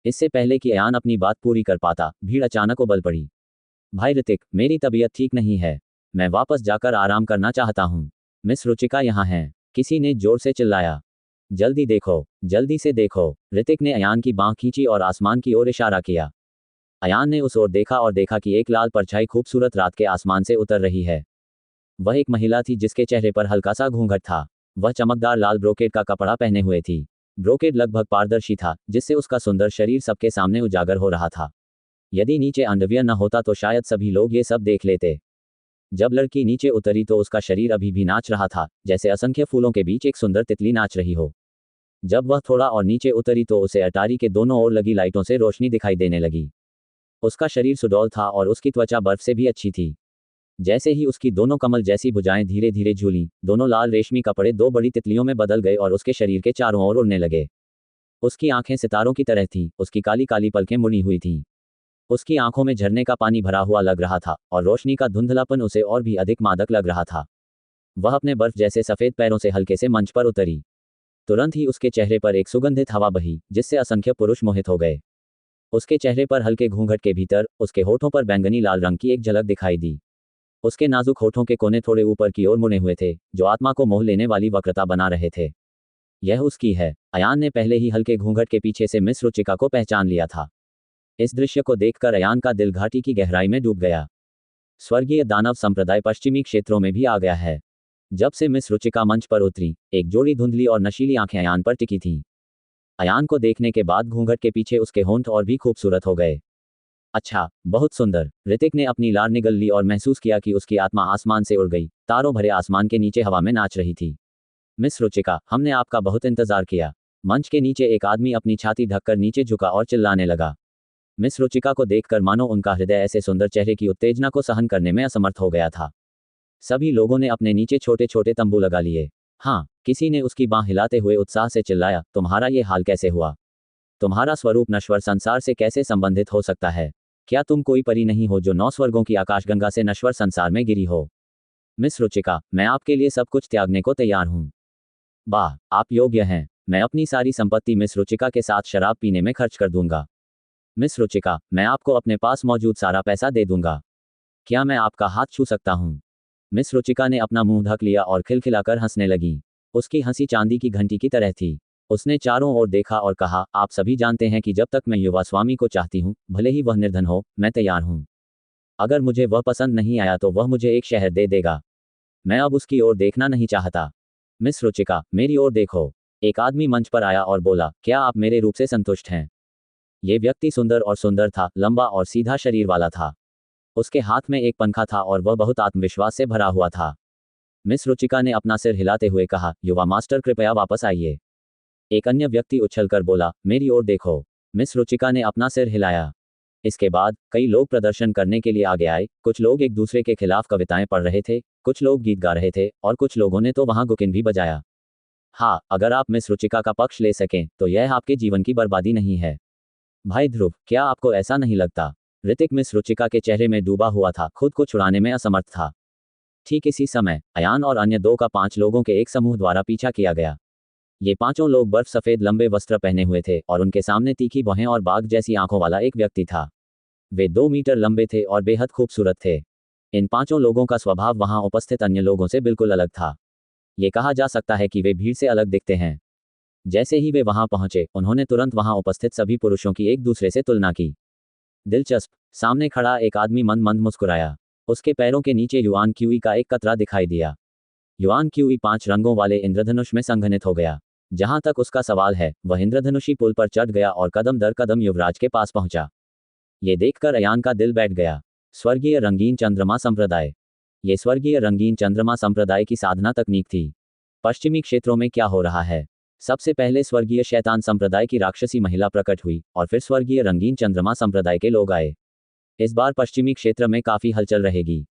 B: इससे पहले कि अयान अपनी बात पूरी कर पाता, भीड़ अचानक उबल पड़ी। भाई ऋतिक, मेरी तबीयत ठीक नहीं है। मैं वापस जाकर आराम करना चाहता हूँ। मिस रुचिका यहाँ हैं, किसी ने जोर से चिल्लाया। जल्दी देखो, जल्दी से देखो। ऋतिक ने अयान की बांह खींची और आसमान की ओर इशारा किया। अयान ने उस ओर देखा और देखा कि एक लाल परछाई खूबसूरत रात के आसमान से उतर रही है। वह एक महिला थी जिसके चेहरे पर हल्का सा घूंघट था। वह चमकदार लाल ब्रोकेड का कपड़ा पहने हुए थी। ब्रोकेड लगभग पारदर्शी था, जिससे उसका सुंदर शरीर सबके सामने उजागर हो रहा था। यदि नीचे अंडरवियर न होता तो शायद सभी लोग ये सब देख लेते। जब लड़की नीचे उतरी तो उसका शरीर अभी भी नाच रहा था, जैसे असंख्य फूलों के बीच एक सुंदर तितली नाच रही हो। जब वह थोड़ा और नीचे उतरी तो उसे अटारी के दोनों ओर लगी लाइटों से रोशनी दिखाई देने लगी। उसका शरीर सुडौल था और उसकी त्वचा बर्फ से भी अच्छी थी। जैसे ही उसकी दोनों कमल जैसी भुजाएं धीरे धीरे झूलीं, दोनों लाल रेशमी कपड़े 2 बड़ी तितलियों में बदल गए और उसके शरीर के चारों ओर उड़ने लगे। उसकी आंखें सितारों की तरह थीं, उसकी काली काली पलकें मुड़ी हुई थीं। उसकी आंखों में झरने का पानी भरा हुआ लग रहा था और रोशनी का धुंधलापन उसे और भी अधिक मादक लग रहा था। वह अपने बर्फ जैसे सफेद पैरों से हल्के से मंच पर उतरी। तुरंत ही उसके चेहरे पर एक सुगंधित हवा बही, जिससे असंख्य पुरुष मोहित हो गए। उसके चेहरे पर हल्के घूंघट के भीतर उसके होठों पर बैंगनी लाल रंग की एक झलक दिखाई दी। उसके नाजुक होठों के कोने थोड़े ऊपर की ओर मुड़े हुए थे, जो आत्मा को मोह लेने वाली वक्रता बना रहे थे। यह उसकी है। अयान ने पहले ही हल्के घूंघट के पीछे से मिस रुचिका को पहचान लिया था। इस दृश्य को देखकर अयान का दिल घाटी की गहराई में डूब गया। स्वर्गीय दानव संप्रदाय पश्चिमी क्षेत्रों में भी आ गया है। जब से मिस रुचिका मंच पर उतरी, एक जोड़ी धुंधली और नशीली आंखें अयान पर टिकी थीं। अयान को देखने के बाद घूंघट के पीछे उसके होंठ और भी खूबसूरत हो गए। अच्छा, बहुत सुंदर। ऋतिक ने अपनी लार निगल ली और महसूस किया कि उसकी आत्मा आसमान से उड़ गई, तारों भरे आसमान के नीचे हवा में नाच रही थी। मिस रुचिका, हमने आपका बहुत इंतजार किया। मंच के नीचे एक आदमी अपनी छाती ढककर नीचे झुका और चिल्लाने लगा। मिस रुचिका को देखकर मानो उनका हृदय ऐसे सुंदर चेहरे की उत्तेजना को सहन करने में असमर्थ हो गया था। सभी लोगों ने अपने नीचे छोटे छोटे तंबू लगा लिए। हाँ, किसी ने उसकी बांह हिलाते हुए उत्साह से चिल्लाया, तुम्हारा ये हाल कैसे हुआ? तुम्हारा स्वरूप नश्वर संसार से कैसे संबंधित हो सकता है? क्या तुम कोई परी नहीं हो जो 9 स्वर्गों की आकाशगंगा से नश्वर संसार में गिरी हो? मिस रुचिका, मैं आपके लिए सब कुछ त्यागने को तैयार हूँ। वाह, आप योग्य हैं। मैं अपनी सारी संपत्ति मिस रुचिका के साथ शराब पीने में खर्च कर दूंगा। मिस रुचिका, मैं आपको अपने पास मौजूद सारा पैसा दे दूंगा। क्या मैं आपका हाथ छू सकता हूँ? मिस रुचिका ने अपना मुंह ढक लिया और खिलखिलाकर हंसने लगी। उसकी हंसी चांदी की घंटी की तरह थी। उसने चारों ओर देखा और कहा, आप सभी जानते हैं कि जब तक मैं युवा स्वामी को चाहती हूँ, भले ही वह निर्धन हो, मैं तैयार हूँ। अगर मुझे वह पसंद नहीं आया तो वह मुझे एक शहर दे देगा। मैं अब उसकी ओर देखना नहीं चाहता। मिस रुचिका, मेरी ओर देखो। एक आदमी मंच पर आया और बोला, क्या आप मेरे रूप से संतुष्ट हैं? ये व्यक्ति सुंदर था, लंबा और सीधा शरीर वाला था। उसके हाथ में एक पंखा था और वह बहुत आत्मविश्वास से भरा हुआ था। मिस रुचिका ने अपना सिर हिलाते हुए कहा, युवा मास्टर कृपया वापस आइए। एक अन्य व्यक्ति उछलकर बोला, मेरी ओर देखो। मिस रुचिका ने अपना सिर हिलाया। इसके बाद कई लोग प्रदर्शन करने के लिए आगे आए। कुछ लोग एक दूसरे के खिलाफ कविताएं पढ़ रहे थे, कुछ लोग गीत गा रहे थे और कुछ लोगों ने तो वहां गुकिन भी बजाया। हाँ, अगर आप मिस रुचिका का पक्ष ले सकें तो यह आपके जीवन की बर्बादी नहीं है। भाई ध्रुव, क्या आपको ऐसा नहीं लगता? ऋतिक मिस रुचिका के चेहरे में डूबा हुआ था, खुद को छुड़ाने में असमर्थ था। ठीक इसी समय अयान और अन्य 2 का 5 लोगों के एक समूह द्वारा पीछा किया गया। ये पांचों लोग बर्फ सफेद लंबे वस्त्र पहने हुए थे और उनके सामने तीखी भौहें और बाघ जैसी आंखों वाला एक व्यक्ति था। वे 2 मीटर लंबे थे और बेहद खूबसूरत थे। इन पांचों लोगों का स्वभाव वहां उपस्थित अन्य लोगों से बिल्कुल अलग था। ये कहा जा सकता है कि वे भीड़ से अलग दिखते हैं। जैसे ही वे वहां पहुंचे, उन्होंने तुरंत वहां उपस्थित सभी पुरुषों की एक दूसरे से तुलना की। दिलचस्प। सामने खड़ा एक आदमी मंद मंद मुस्कुराया। उसके पैरों के नीचे युआन क्यूई का एक कतरा दिखाई दिया। युआन क्यूई 5 रंगों वाले इंद्रधनुष में संघनित हो गया। जहां तक उसका सवाल है, वह इंद्रधनुषी पुल पर चढ़ गया और कदम दर कदम युवराज के पास पहुंचा। ये देखकर अयान का दिल बैठ गया। स्वर्गीय रंगीन चंद्रमा संप्रदाय। ये स्वर्गीय रंगीन चंद्रमा संप्रदाय की साधना तकनीक थी। पश्चिमी क्षेत्रों में क्या हो रहा है? सबसे पहले स्वर्गीय शैतान संप्रदाय की राक्षसी महिला प्रकट हुई और फिर स्वर्गीय रंगीन चंद्रमा संप्रदाय के लोग आए। इस बार पश्चिमी क्षेत्र में काफी हलचल रहेगी।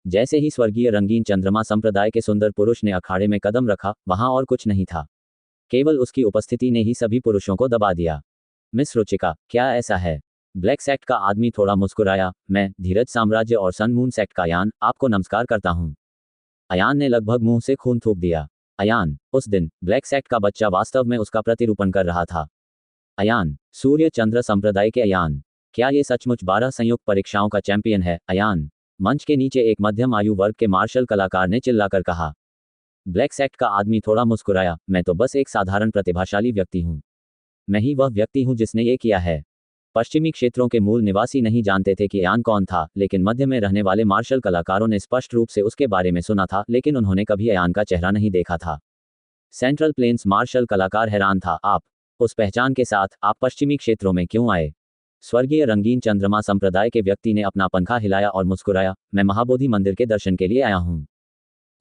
B: जैसे ही स्वर्गीय रंगीन चंद्रमा संप्रदाय के सुंदर पुरुष ने अखाड़े में कदम रखा, वहां और कुछ नहीं था। केवल उसकी उपस्थिति ने ही सभी पुरुषों को दबा दिया। मिस रुचिका, क्या ऐसा है? ब्लैक सेक्ट का आदमी थोड़ा मुस्कुराया। मैं धीरज साम्राज्य और सन मून सेक्ट का अयान आपको नमस्कार करता हूँ। अयान ने लगभग मुंह से खून थूक दिया। अयान, उस दिन ब्लैक सेक्ट का बच्चा वास्तव में उसका प्रतिरूपण कर रहा था। अयान, सूर्य चंद्र संप्रदाय के अयान, क्या ये सचमुच 12 संयुक्त परीक्षाओं का चैंपियन है? अयान, मंच के नीचे एक मध्यम आयु वर्ग के मार्शल कलाकार ने चिल्लाकर कहा। ब्लैक सेक्ट का आदमी थोड़ा मुस्कुराया। मैं तो बस एक साधारण प्रतिभाशाली व्यक्ति हूँ। मैं ही वह व्यक्ति हूँ जिसने ये किया है। पश्चिमी क्षेत्रों के मूल निवासी नहीं जानते थे कि अयान कौन था, लेकिन मध्य में रहने वाले मार्शल कलाकारों ने स्पष्ट रूप से उसके बारे में सुना था, लेकिन उन्होंने कभी अयान का चेहरा नहीं देखा था। सेंट्रल प्लेन्स मार्शल कलाकार हैरान था। आप उस पहचान के साथ आप पश्चिमी क्षेत्रों में क्यों आए? स्वर्गीय रंगीन चंद्रमा संप्रदाय के व्यक्ति ने अपना पंखा हिलाया और मुस्कुराया। मैं महाबोधि मंदिर के दर्शन के लिए आया हूँ।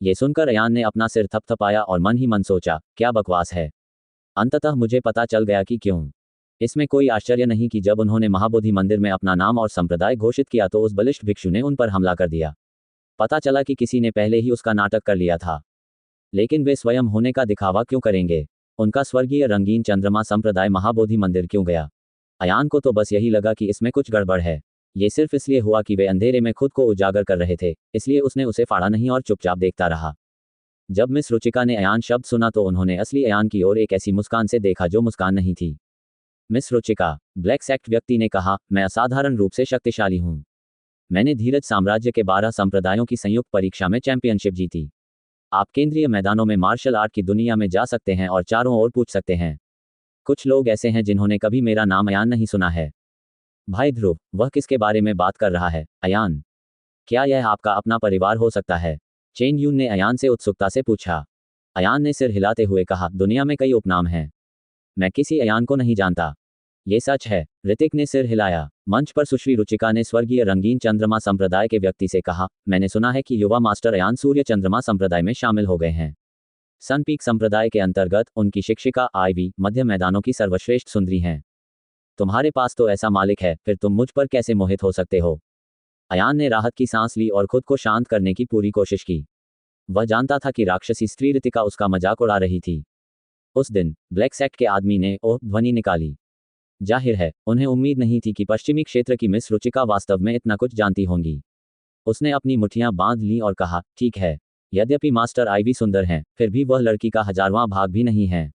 B: ये सुनकर अयान ने अपना सिर थपथपाया और मन ही मन सोचा, क्या बकवास है। अंततः मुझे पता चल गया कि क्यों। इसमें कोई आश्चर्य नहीं कि जब उन्होंने महाबोधि मंदिर में अपना नाम और संप्रदाय घोषित किया तो उस बलिष्ठ भिक्षु ने उन पर हमला कर दिया। पता चला कि किसी ने पहले ही उसका नाटक कर लिया था। लेकिन वे स्वयं होने का दिखावा क्यों करेंगे? उनका स्वर्गीय रंगीन चंद्रमा संप्रदाय महाबोधि मंदिर क्यों गया? अयान को तो बस यही लगा कि इसमें कुछ गड़बड़ है। ये सिर्फ इसलिए हुआ कि वे अंधेरे में खुद को उजागर कर रहे थे, इसलिए उसने उसे फाड़ा नहीं और चुपचाप देखता रहा। जब मिस रुचिका ने अयान शब्द सुना तो उन्होंने असली अयान की ओर एक ऐसी मुस्कान से देखा जो मुस्कान नहीं थी। मिस रुचिका, ब्लैक सेक्ट व्यक्ति ने कहा, मैं असाधारण रूप से शक्तिशाली हूँ। मैंने धीरज साम्राज्य के 12 संप्रदायों की संयुक्त परीक्षा में चैंपियनशिप जीती। आप केंद्रीय मैदानों में मार्शल आर्ट की दुनिया में जा सकते हैं और चारों ओर पूछ सकते हैं। कुछ लोग ऐसे हैं जिन्होंने कभी मेरा नाम अयान नहीं सुना है। भाई ध्रुव, वह किसके बारे में बात कर रहा है? अयान? क्या यह आपका अपना परिवार हो सकता है? चेन यून ने अयान से उत्सुकता से पूछा। अयान ने सिर हिलाते हुए कहा, दुनिया में कई उपनाम हैं। मैं किसी अयान को नहीं जानता। ये सच है। ऋतिक ने सिर हिलाया। मंच पर सुश्री रुचिका ने स्वर्गीय रंगीन चंद्रमा संप्रदाय के व्यक्ति से कहा, मैंने सुना है कि युवा मास्टर अयान सूर्य चंद्रमा संप्रदाय में शामिल हो गए हैं। सनपीक संप्रदाय के अंतर्गत उनकी शिक्षिका आईवी मध्य मैदानों की सर्वश्रेष्ठ सुंदरी हैं। तुम्हारे पास तो ऐसा मालिक है, फिर तुम मुझ पर कैसे मोहित हो सकते हो? अयान ने राहत की सांस ली और खुद को शांत करने की पूरी कोशिश की। वह जानता था कि राक्षसी स्त्री ऋतिका उसका मजाक उड़ा रही थी। उस दिन ब्लैक सेक्ट के आदमी ने ओह ध्वनि निकाली। जाहिर है, उन्हें उम्मीद नहीं थी कि पश्चिमी क्षेत्र की मिस रुचिका वास्तव में इतना कुछ जानती होंगी। उसने अपनी मुठ्ठियां बांध लीं और कहा, ठीक है, यद्यपि मास्टर आईवी सुंदर हैं, फिर भी वह लड़की का 1000वां भाग भी नहीं है।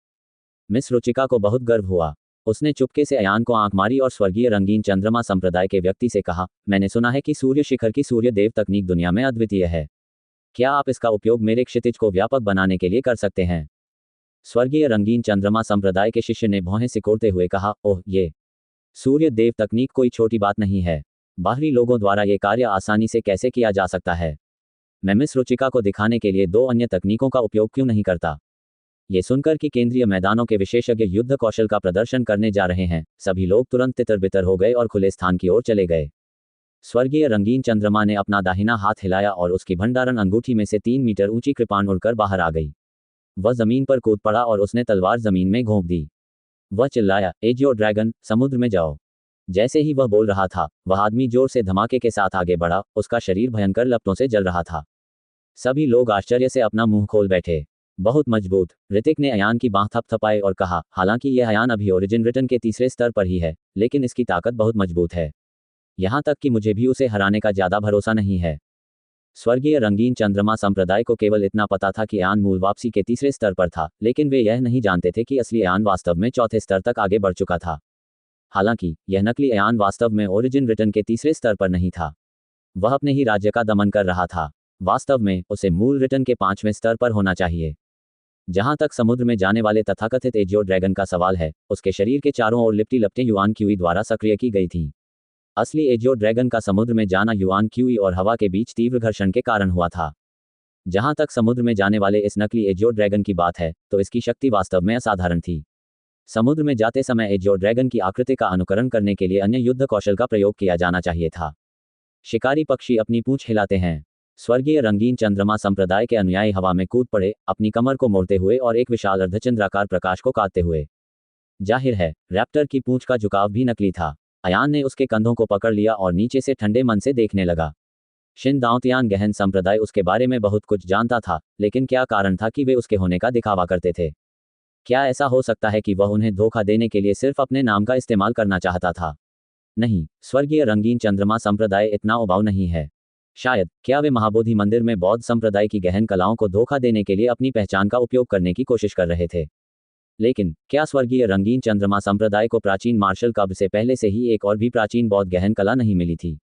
B: मिस रुचिका को बहुत गर्व हुआ। उसने चुपके से अयान को आंख मारी और स्वर्गीय रंगीन चंद्रमा संप्रदाय के व्यक्ति से कहा, मैंने सुना है कि सूर्य शिखर की सूर्य देव तकनीक दुनिया में अद्वितीय है। क्या आप इसका उपयोग मेरे क्षितिज को व्यापक बनाने के लिए कर सकते हैं? स्वर्गीय रंगीन चंद्रमा संप्रदाय के शिष्य ने भौहें सिकोड़ते हुए कहा, ओह, ये सूर्य देव तकनीक कोई छोटी बात नहीं है। बाहरी लोगों द्वारा ये कार्य आसानी से कैसे किया जा सकता है? मैं मिस रुचिका को दिखाने के लिए 2 अन्य तकनीकों का उपयोग क्यों नहीं करता? ये सुनकर कि केंद्रीय मैदानों के विशेषज्ञ युद्ध कौशल का प्रदर्शन करने जा रहे हैं, सभी लोग तुरंत तितर बितर हो गए और खुले स्थान की ओर चले गए। स्वर्गीय रंगीन चंद्रमा ने अपना दाहिना हाथ हिलाया और उसकी भंडारण अंगूठी में से 3 मीटर ऊंची कृपाण उड़कर बाहर आ गई। वह जमीन पर कूद पड़ा और उसने तलवार जमीन में घोंप दी। वह चिल्लाया, एजियो ड्रैगन, समुद्र में जाओ। जैसे ही वह बोल रहा था, वह आदमी जोर से धमाके के साथ आगे बढ़ा। उसका शरीर भयंकर लपटों से जल रहा था। सभी लोग आश्चर्य से अपना मुंह खोल बैठे। बहुत मजबूत। ऋतिक ने अयान की बांह थपथपाई और कहा, हालांकि यह अयान अभी ओरिजिन रिटर्न के तीसरे स्तर पर ही है, लेकिन इसकी ताकत बहुत मजबूत है। यहां तक कि मुझे भी उसे हराने का ज्यादा भरोसा नहीं है। स्वर्गीय रंगीन चंद्रमा संप्रदाय को केवल इतना पता था कि अयान मूल वापसी के तीसरे स्तर पर था, लेकिन वे यह नहीं जानते थे कि असली अयान वास्तव में चौथे स्तर तक आगे बढ़ चुका था। हालांकि यह नकली अयान वास्तव में ओरिजिन रिटर्न के तीसरे स्तर पर नहीं था। वह अपने ही राज्य का दमन कर रहा था। वास्तव में उसे मूल रिटर्न के 5वें स्तर पर होना चाहिए। जहां तक समुद्र में जाने वाले तथाकथित एजियो ड्रैगन का सवाल है, उसके शरीर के चारों ओर लिपटी लपटें युआन क्यूई द्वारा सक्रिय की गई थीं। असली एजियो ड्रैगन का समुद्र में जाना युआन क्यूई और हवा के बीच तीव्र घर्षण के कारण हुआ था। जहां तक समुद्र में जाने वाले इस नकली एजियो ड्रैगन की बात है, तो इसकी शक्ति वास्तव में असाधारण थी। समुद्र में जाते समय एजियो ड्रैगन की आकृति का अनुकरण करने के लिए अन्य युद्ध कौशल का प्रयोग किया जाना चाहिए था। शिकारी पक्षी अपनी पूंछ हिलाते हैं। स्वर्गीय रंगीन चंद्रमा संप्रदाय के अनुयायी हवा में कूद पड़े, अपनी कमर को मोड़ते हुए और एक विशाल अर्धचंद्राकार प्रकाश को काटते हुए। जाहिर है, रैप्टर की पूंछ का झुकाव भी नकली था। अयान ने उसके कंधों को पकड़ लिया और नीचे से ठंडे मन से देखने लगा। शिन दाओतियान गहन संप्रदाय उसके बारे में बहुत कुछ जानता था, लेकिन क्या कारण था कि वे उसके होने का दिखावा करते थे? क्या ऐसा हो सकता है कि वह उन्हें धोखा देने के लिए सिर्फ अपने नाम का इस्तेमाल करना चाहता था? नहीं, स्वर्गीय रंगीन चंद्रमा संप्रदाय इतना उबाऊ नहीं है। शायद, क्या वे महाबोधि मंदिर में बौद्ध संप्रदाय की गहन कलाओं को धोखा देने के लिए अपनी पहचान का उपयोग करने की कोशिश कर रहे थे? लेकिन क्या स्वर्गीय रंगीन चंद्रमा संप्रदाय को प्राचीन मार्शल कब से पहले से ही एक और भी प्राचीन बौद्ध गहन कला नहीं मिली थी?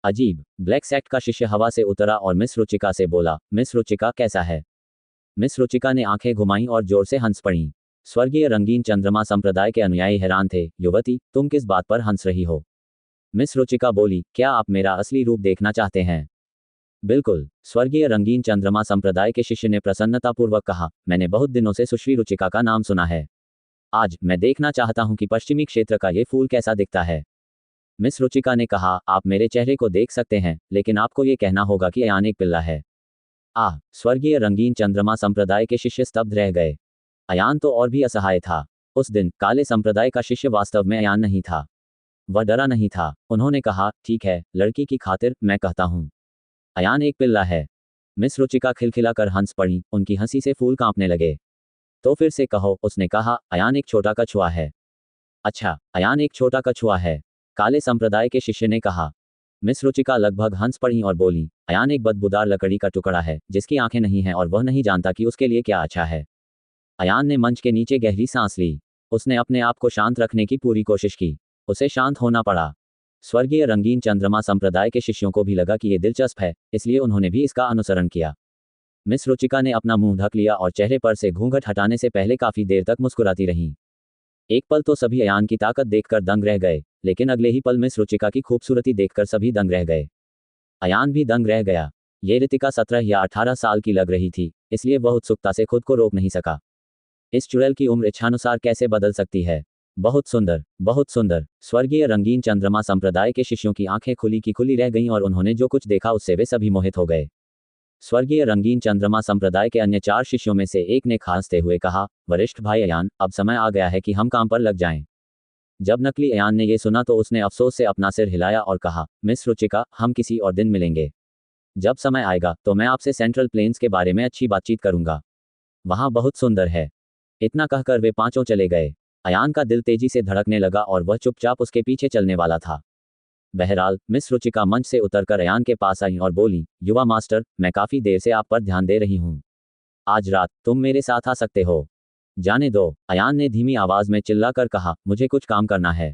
B: अजीब। ब्लैक सेक्ट का शिष्य हवा से उतरा और मिस रुचिका से बोला, मिस रुचिका, कैसा है? मिस रुचिका ने आंखें घुमाईं और जोर से हंस पड़ीं। स्वर्गीय रंगीन चंद्रमा संप्रदाय के अनुयायी हैरान थे। युवती, तुम किस बात पर हंस रही हो? मिस रुचिका बोली, क्या आप मेरा असली रूप देखना चाहते हैं? बिल्कुल, स्वर्गीय रंगीन चंद्रमा संप्रदाय के शिष्य ने प्रसन्नतापूर्वक कहा, मैंने बहुत दिनों से सुश्री रुचिका का नाम सुना है। आज मैं देखना चाहता हूं कि पश्चिमी क्षेत्र का ये फूल कैसा दिखता है। मिस रुचिका ने कहा, आप मेरे चेहरे को देख सकते हैं, लेकिन आपको ये कहना होगा कि अयान एक पिल्ला है। स्वर्गीय रंगीन चंद्रमा संप्रदाय के शिष्य स्तब्ध रह गए। अयान तो और भी असहाय था। उस दिन काले संप्रदाय का शिष्य वास्तव में अयान नहीं था। वह डरा नहीं था। उन्होंने कहा, ठीक है, लड़की की खातिर मैं कहता हूं, अयान एक पिल्ला है। मिस रुचिका खिलखिलाकर हंस पड़ी। उनकी हंसी से फूल कांपने लगे। तो फिर से कहो, उसने कहा, अयान एक छोटा कछुआ है। अच्छा, अयान एक छोटा कछुआ है, काले संप्रदाय के शिष्य ने कहा। मिस रुचिका लगभग हंस पड़ी और बोली, अयान एक बदबूदार लकड़ी का टुकड़ा है, जिसकी आंखें नहीं हैं और वह नहीं जानता कि उसके लिए क्या अच्छा है। अयान ने मंच के नीचे गहरी सांस ली। उसने अपने आप को शांत रखने की पूरी कोशिश की। उसे शांत होना पड़ा। स्वर्गीय रंगीन चंद्रमा संप्रदाय के शिष्यों को भी लगा कि ये दिलचस्प है, इसलिए उन्होंने भी इसका अनुसरण किया। मिस रुचिका ने अपना मुंह ढक लिया और चेहरे पर से घूंघट हटाने से पहले काफी देर तक मुस्कुराती रहीं। एक पल तो सभी अयान की ताकत देखकर दंग रह गए, लेकिन अगले ही पल मिस रुचिका की खूबसूरती देखकर सभी दंग रह गए। अयान भी दंग रह गया। ये रितिका 17 या 18 साल की लग रही थी, इसलिए वह उत्सुकता से खुद को रोक नहीं सका। इस चुड़ैल की उम्र इच्छानुसार कैसे बदल सकती है? बहुत सुंदर, बहुत सुंदर। स्वर्गीय रंगीन चंद्रमा संप्रदाय के शिष्यों की आंखें खुली की खुली रह गईं और उन्होंने जो कुछ देखा उससे वे सभी मोहित हो गए। स्वर्गीय रंगीन चंद्रमा संप्रदाय के अन्य 4 शिष्यों में से एक ने खांसते हुए कहा, वरिष्ठ भाई अयान, अब समय आ गया है कि हम काम पर लग जाएं। जब नकली अयान ने ये सुना तो उसने अफसोस से अपना सिर हिलाया और कहा, मिस रुचिका, हम किसी और दिन मिलेंगे। जब समय आएगा तो मैं आपसे सेंट्रल प्लेन्स के बारे में अच्छी बातचीत करूंगा। वहां बहुत सुंदर है। इतना कहकर वे पांचों चले गए। अयान का दिल तेजी से धड़कने लगा और वह चुपचाप उसके पीछे चलने वाला था। बहरहाल मिस रुचिका मंच से उतरकर अयान के पास आई और बोली, युवा मास्टर, मैं काफी देर से आप पर ध्यान दे रही हूँ। आज रात तुम मेरे साथ आ सकते हो। जाने दो, अयान ने धीमी आवाज में चिल्लाकर कहा, मुझे कुछ काम करना है।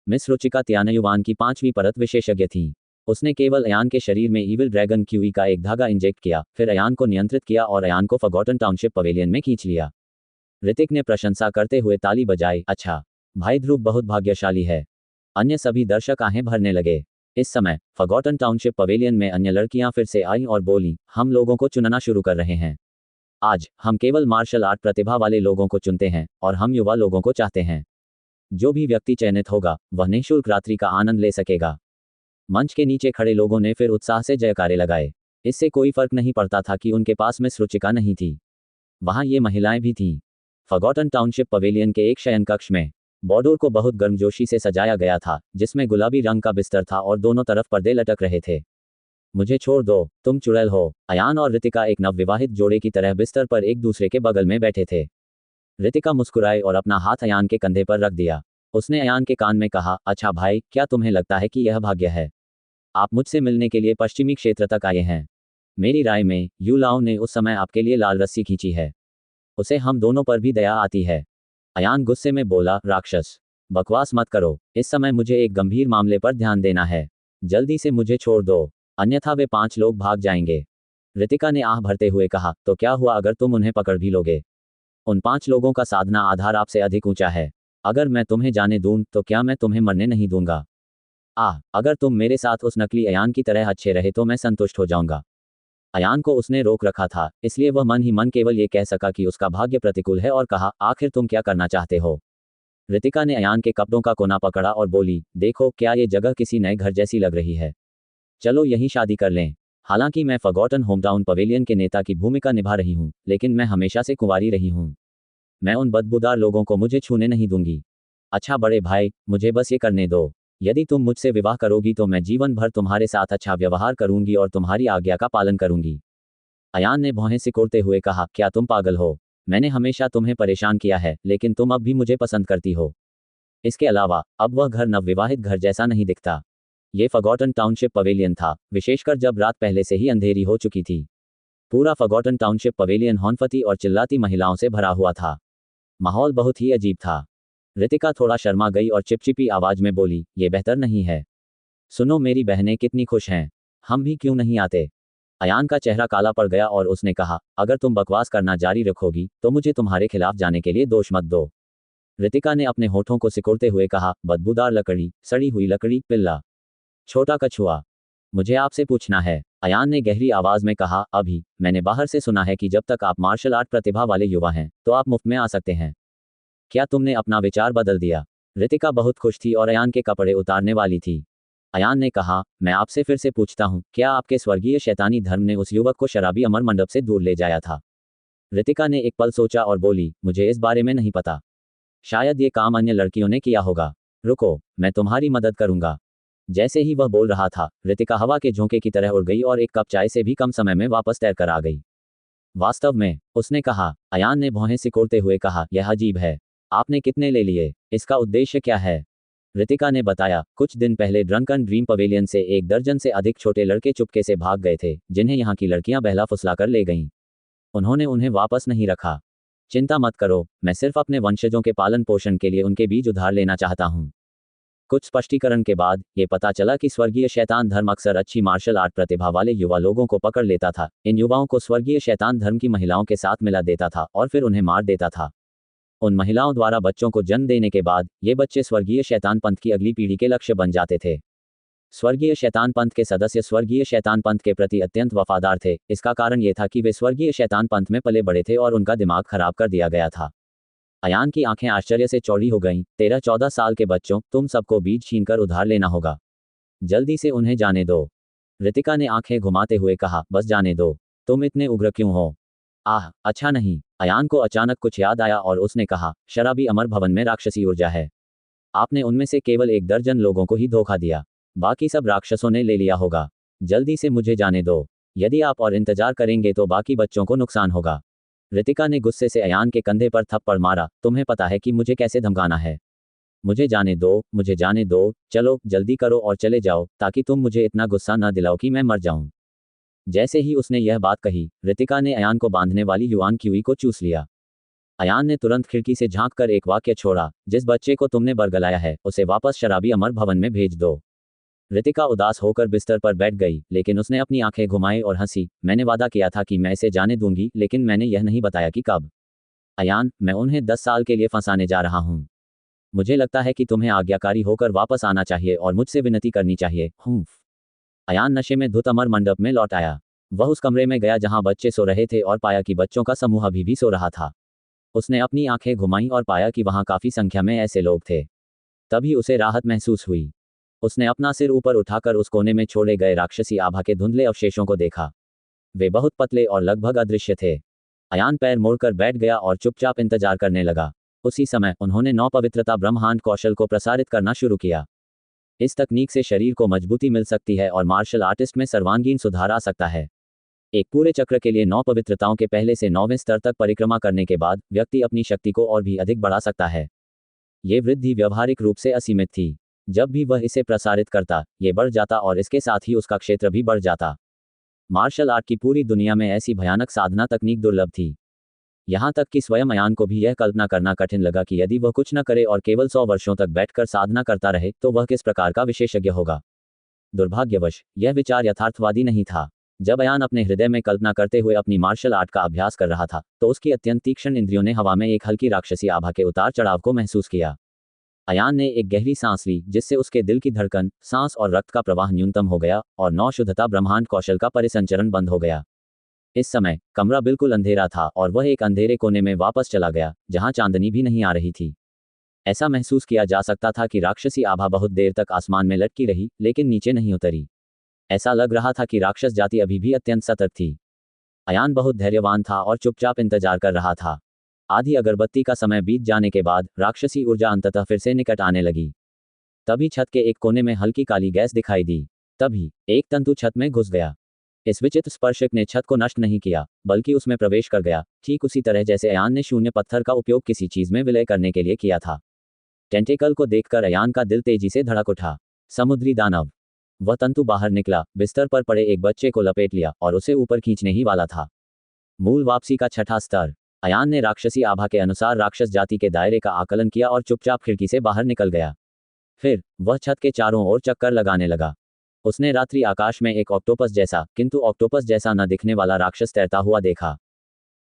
B: मिस रुचिका त्यानयुवान की 5वीं परत विशेषज्ञ थी। उसने केवल अयान के शरीर में ईविल ड्रैगन क्यूई का एक धागा इंजेक्ट किया, फिर अयान को नियंत्रित किया और अयान को फॉरगॉटन टाउनशिप पवेलियन में खींच लिया। ऋतिक ने प्रशंसा करते हुए ताली बजाई। अच्छा, भाई ध्रुव बहुत भाग्यशाली है। अन्य सभी दर्शक आहें भरने लगे। इस समय फॉरगॉटन टाउनशिप पवेलियन में अन्य लड़कियां फिर से आईं और बोलीं, हम लोगों को चुनना शुरू कर रहे हैं। आज हम केवल मार्शल आर्ट प्रतिभा वाले लोगों को चुनते हैं और हम युवा लोगों को चाहते हैं। जो भी व्यक्ति चयनित होगा वह निःशुल्क रात्रि का आनंद ले सकेगा। मंच के नीचे खड़े लोगों ने फिर उत्साह से जयकारे लगाए। इससे कोई फर्क नहीं पड़ता था कि उनके पास मिस रुचिका नहीं थी। वहां ये महिलाएं भी थीं। फॉरगॉटन टाउनशिप पवेलियन के एक शयन कक्ष में बॉर्डर को बहुत गर्मजोशी से सजाया गया था, जिसमें गुलाबी रंग का बिस्तर था और दोनों तरफ पर्दे लटक रहे थे। मुझे छोड़ दो, तुम चुड़ैल हो। अयान और ऋतिका एक नवविवाहित जोड़े की तरह बिस्तर पर एक दूसरे के बगल में बैठे थे। ऋतिका मुस्कुराई और अपना हाथ अयान के कंधे पर रख दिया। उसने अयान के कान में कहा, अच्छा भाई, क्या तुम्हें लगता है कि यह भाग्य है? आप मुझसे मिलने के लिए पश्चिमी क्षेत्र तक आए हैं। मेरी राय में यू लाओ ने उस समय आपके लिए लाल रस्सी खींची है। उसे हम दोनों पर भी दया आती है। अयान गुस्से में बोला, राक्षस, बकवास मत करो। इस समय मुझे एक गंभीर मामले पर ध्यान देना है। जल्दी से मुझे छोड़ दो, अन्यथा वे 5 लोग भाग जाएंगे। ऋतिका ने आह भरते हुए कहा, तो क्या हुआ अगर तुम उन्हें पकड़ भी लोगे? उन 5 लोगों का साधना आधार आपसे अधिक ऊंचा है। अगर मैं तुम्हें जाने दूं तो क्या मैं तुम्हें मरने नहीं दूंगा? अगर तुम मेरे साथ उस नकली अयान की तरह अच्छे रहे तो मैं संतुष्ट हो जाऊंगा। अयान को उसने रोक रखा था, इसलिए वह मन ही मन केवल ये कह सका कि उसका भाग्य प्रतिकूल है और कहा, आखिर तुम क्या करना चाहते हो? ऋतिका ने अयान के कपड़ों का कोना पकड़ा और बोली, देखो, क्या ये जगह किसी नए घर जैसी लग रही है? चलो यहीं शादी कर लें। हालांकि मैं फॉरगॉटन होमटाउन पवेलियन के नेता की भूमिका निभा रही हूँ, लेकिन मैं हमेशा से कुंवारी रही हूँ। मैं उन बदबूदार लोगों को मुझे छूने नहीं दूंगी। अच्छा बड़े भाई, मुझे बस ये करने दो। यदि तुम मुझसे विवाह करोगी तो मैं जीवन भर तुम्हारे साथ अच्छा व्यवहार करूंगी और तुम्हारी आज्ञा का पालन करूंगी। अयान ने भौहें सिकोड़ते हुए कहा, क्या तुम पागल हो? मैंने हमेशा तुम्हें परेशान किया है, लेकिन तुम अब भी मुझे पसंद करती हो। इसके अलावा अब वह घर नवविवाहित घर जैसा नहीं दिखता। ये फॉरगॉटन टाउनशिप पवेलियन था, विशेषकर जब रात पहले से ही अंधेरी हो चुकी थी। पूरा फॉरगॉटन टाउनशिप पवेलियन हॉर्नफती और चिल्लाती महिलाओं से भरा हुआ था। माहौल बहुत ही अजीब था। ऋतिका थोड़ा शर्मा गई और चिपचिपी आवाज में बोली, ये बेहतर नहीं है। सुनो, मेरी बहनें कितनी खुश हैं। हम भी क्यों नहीं आते? अयान का चेहरा काला पड़ गया और उसने कहा, अगर तुम बकवास करना जारी रखोगी तो मुझे तुम्हारे खिलाफ जाने के लिए दोष मत दो। ऋतिका ने अपने होठों को सिकुड़ते हुए कहा, बदबूदार लकड़ी, सड़ी हुई लकड़ी, पिल्ला, छोटा कछुआ। मुझे आपसे पूछना है। अयान ने गहरी आवाज में कहा, अभी मैंने बाहर से सुना है कि जब तक आप मार्शल आर्ट प्रतिभा वाले युवा हैं तो आप मुफ्त में आ सकते हैं। क्या तुमने अपना विचार बदल दिया? ऋतिका बहुत खुश थी और अयान के कपड़े उतारने वाली थी। अयान ने कहा, मैं आपसे फिर से पूछता हूँ, क्या आपके स्वर्गीय शैतानी धर्म ने उस युवक को शराबी अमर मंडप से दूर ले जाया था? ऋतिका ने एक पल सोचा और बोली, मुझे इस बारे में नहीं पता। शायद ये काम अन्य लड़कियों ने किया होगा। रुको, मैं तुम्हारी मदद करूंगा। जैसे ही वह बोल रहा था, ऋतिका हवा के झोंके की तरह उड़ गई और एक कप चाय से भी कम समय में वापस तैर कर आ गई। वास्तव में, उसने कहा। अयान ने भौहें सिकोड़ते हुए कहा, यह अजीब है। आपने कितने ले लिए? इसका उद्देश्य क्या है? ऋतिका ने बताया, कुछ दिन पहले ड्रंकन ड्रीम पवेलियन से 1 दर्जन से अधिक छोटे लड़के चुपके से भाग गए थे, जिन्हें यहाँ की लड़कियां बहला फुसलाकर ले गईं। उन्होंने उन्हें वापस नहीं रखा। चिंता मत करो, मैं सिर्फ अपने वंशजों के पालन पोषण के लिए उनके बीज उधार लेना चाहता हूँ। कुछ स्पष्टीकरण के बाद ये पता चला कि स्वर्गीय शैतान धर्म अक्सर अच्छी मार्शल आर्ट प्रतिभा वाले युवा लोगों को पकड़ लेता था। इन युवाओं को स्वर्गीय शैतान धर्म की महिलाओं के साथ मिला देता था और फिर उन्हें मार देता था। उन महिलाओं द्वारा बच्चों को जन्म देने के बाद ये बच्चे स्वर्गीय शैतान पंथ की अगली पीढ़ी के लक्ष्य बन जाते थे। स्वर्गीय शैतान पंथ के सदस्य स्वर्गीय शैतान पंथ के प्रति अत्यंत वफादार थे। इसका कारण यह था कि वे स्वर्गीय शैतान पंथ में पले बड़े थे और उनका दिमाग खराब कर दिया गया था। अयान की आंखें आश्चर्य से चौड़ी हो गईं। 13-14 साल के बच्चों, तुम सबको बीज छीनकर उधार लेना होगा। जल्दी से उन्हें जाने दो। रितिका ने आंखें घुमाते हुए कहा, बस जाने दो। तुम इतने उग्र क्यों हो? आह, अच्छा नहीं। अयान को अचानक कुछ याद आया और उसने कहा, शराबी अमर भवन में राक्षसी ऊर्जा है। आपने उनमें से केवल 1 दर्जन लोगों को ही धोखा दिया, बाकी सब राक्षसों ने ले लिया होगा। जल्दी से मुझे जाने दो। यदि आप और इंतजार करेंगे तो बाकी बच्चों को नुकसान होगा। रितिका ने गुस्से से अयान के कंधे पर थप्पड़ मारा। तुम्हें पता है कि मुझे कैसे धमकाना है? मुझे जाने दो, मुझे जाने दो। चलो जल्दी करो और चले जाओ, ताकि तुम मुझे इतना गुस्सा न दिलाओ कि मैं मर जाऊं। जैसे ही उसने यह बात कही, रितिका ने अयान को बांधने वाली युआन क्यूई को चूस लिया। अयान ने तुरंत खिड़की से झांककर एक वाक्य छोड़ा, जिस बच्चे को तुमने बरगलाया है उसे वापस शराबी अमर भवन में भेज दो। रितिका उदास होकर बिस्तर पर बैठ गई, लेकिन उसने अपनी आंखें घुमाई और हंसी। मैंने वादा किया था कि मैं इसे जाने दूंगी, लेकिन मैंने यह नहीं बताया कि कब। अयान, मैं उन्हें 10 साल के लिए फंसाने जा रहा हूँ। मुझे लगता है कि तुम्हें आज्ञाकारी होकर वापस आना चाहिए और मुझसे विनती करनी चाहिए। अयान नशे में धुत अमर मंडप में लौट आया। वह उस कमरे में गया जहां बच्चे सो रहे थे और पाया कि बच्चों का समूह अभी भी सो रहा था। उसने अपनी आंखें घुमाईं और पाया कि वहां काफी संख्या में ऐसे लोग थे। तभी उसे राहत महसूस हुई। उसने अपना सिर ऊपर उठाकर उस कोने में छोड़े गए राक्षसी आभा के धुंधले अवशेषों को देखा। वे बहुत पतले और लगभग अदृश्य थे। अयान पैर मोड़कर बैठ गया और चुपचाप इंतजार करने लगा। उसी समय उन्होंने 9 पवित्रता ब्रह्मांड कौशल को प्रसारित करना शुरू किया। इस तकनीक से शरीर को मजबूती मिल सकती है और मार्शल आर्टिस्ट में सर्वांगीण सुधार आ सकता है। एक पूरे चक्र के लिए 9 पवित्रताओं के पहले से 9वें स्तर तक परिक्रमा करने के बाद व्यक्ति अपनी शक्ति को और भी अधिक बढ़ा सकता है। ये वृद्धि व्यावहारिक रूप से असीमित थी। जब भी वह इसे प्रसारित करता, ये बढ़ जाता और इसके साथ ही उसका क्षेत्र भी बढ़ जाता। मार्शल आर्ट की पूरी दुनिया में ऐसी भयानक साधना तकनीक दुर्लभ थी। यहाँ तक कि स्वयं अयान को भी यह कल्पना करना कठिन लगा कि यदि वह कुछ न करे और केवल 100 वर्षों तक बैठकर साधना करता रहे तो वह किस प्रकार का विशेषज्ञ होगा। दुर्भाग्यवश यह विचार यथार्थवादी नहीं था। जब अयान अपने हृदय में कल्पना करते हुए अपनी मार्शल आर्ट का अभ्यास कर रहा था, तो उसकी अत्यंत तीक्ष्ण इंद्रियों ने हवा में एक हल्की राक्षसी आभा के उतार चढ़ाव को महसूस किया। अयान ने एक गहरी सांस ली, जिससे उसके दिल की धड़कन, सांस और रक्त का प्रवाह न्यूनतम हो गया और 9 शुद्धता ब्रह्मांड कौशल का परिसंचरण बंद हो गया। इस समय कमरा बिल्कुल अंधेरा था और वह एक अंधेरे कोने में वापस चला गया, जहां चांदनी भी नहीं आ रही थी। ऐसा महसूस किया जा सकता था कि राक्षसी आभा बहुत देर तक आसमान में लटकी रही, लेकिन नीचे नहीं उतरी। ऐसा लग रहा था कि राक्षस जाति अभी भी अत्यंत सतर्क थी। अयान बहुत धैर्यवान था और चुपचाप इंतजार कर रहा था। आधी अगरबत्ती का समय बीत जाने के बाद राक्षसी ऊर्जा अंततः फिर से निकट आने लगी। तभी छत के एक कोने में हल्की काली गैस दिखाई दी। तभी एक तंतु छत में घुस गया। इस विचित्र स्पर्शक ने छत को नष्ट नहीं किया, बल्कि उसमें प्रवेश कर गया, ठीक उसी तरह जैसे अयान ने शून्य पत्थर का उपयोग किसी चीज में विलय करने के लिए किया था। टेंटेकल को देखकर अयान का दिल तेजी से धड़क उठा। समुद्री दानव। वह तंतु बाहर निकला, बिस्तर पर पड़े एक बच्चे को लपेट लिया और उसे ऊपर खींचने ही वाला था। मूल वापसी का 6ठा स्तर। अयान ने राक्षसी आभा के अनुसार राक्षस जाति के दायरे का आकलन किया और चुपचाप खिड़की से बाहर निकल गया। फिर वह छत के चारों ओर चक्कर लगाने लगा। उसने रात्रि आकाश में एक ऑक्टोपस जैसा, किंतु ऑक्टोपस जैसा न दिखने वाला राक्षस तैरता हुआ देखा।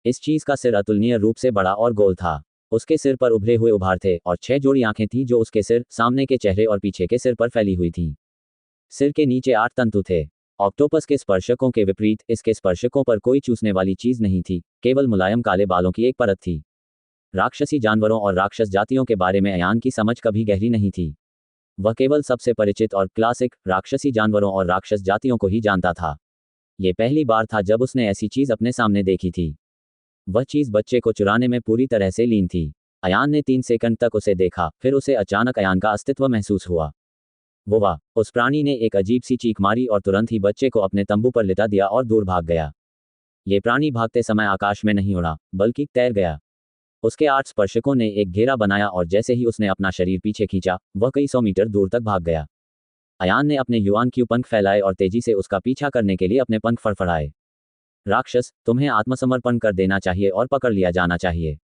B: इस चीज का सिर अतुलनीय रूप से बड़ा और गोल था। उसके सिर पर उभरे हुए उभार थे और 6 जोड़ी आंखें थीं जो उसके सिर, सामने के चेहरे और पीछे के सिर पर फैली हुई थीं। सिर के नीचे 8 तंतु थे। ऑक्टोपस के स्पर्शकों के विपरीत इसके स्पर्शकों पर कोई चूसने वाली चीज नहीं थी, केवल मुलायम काले बालों की एक परत थी। राक्षसी जानवरों और राक्षस जातियों के बारे में अयान की समझ कभी गहरी नहीं थी। वह केवल सबसे परिचित और क्लासिक राक्षसी जानवरों और राक्षस जातियों को ही जानता था। ये पहली बार था जब उसने ऐसी चीज अपने सामने देखी थी। वह चीज बच्चे को चुराने में पूरी तरह से लीन थी। अयान ने 3 सेकंड तक उसे देखा, फिर उसे अचानक अयान का अस्तित्व महसूस हुआ। वो उस प्राणी ने एक अजीब सी चीख मारी और तुरंत ही बच्चे को अपने तंबू पर लिटा दिया और दूर भाग गया। ये प्राणी भागते समय आकाश में नहीं उड़ा, बल्कि तैर गया। उसके 8 स्पर्शकों ने एक घेरा बनाया और जैसे ही उसने अपना शरीर पीछे खींचा, वह कई 100 मीटर दूर तक भाग गया। अयान ने अपने युआन क्यू पंख फैलाए और तेजी से उसका पीछा करने के लिए अपने पंख फड़फड़ाए। राक्षस, तुम्हें आत्मसमर्पण कर देना चाहिए और पकड़ लिया जाना चाहिए।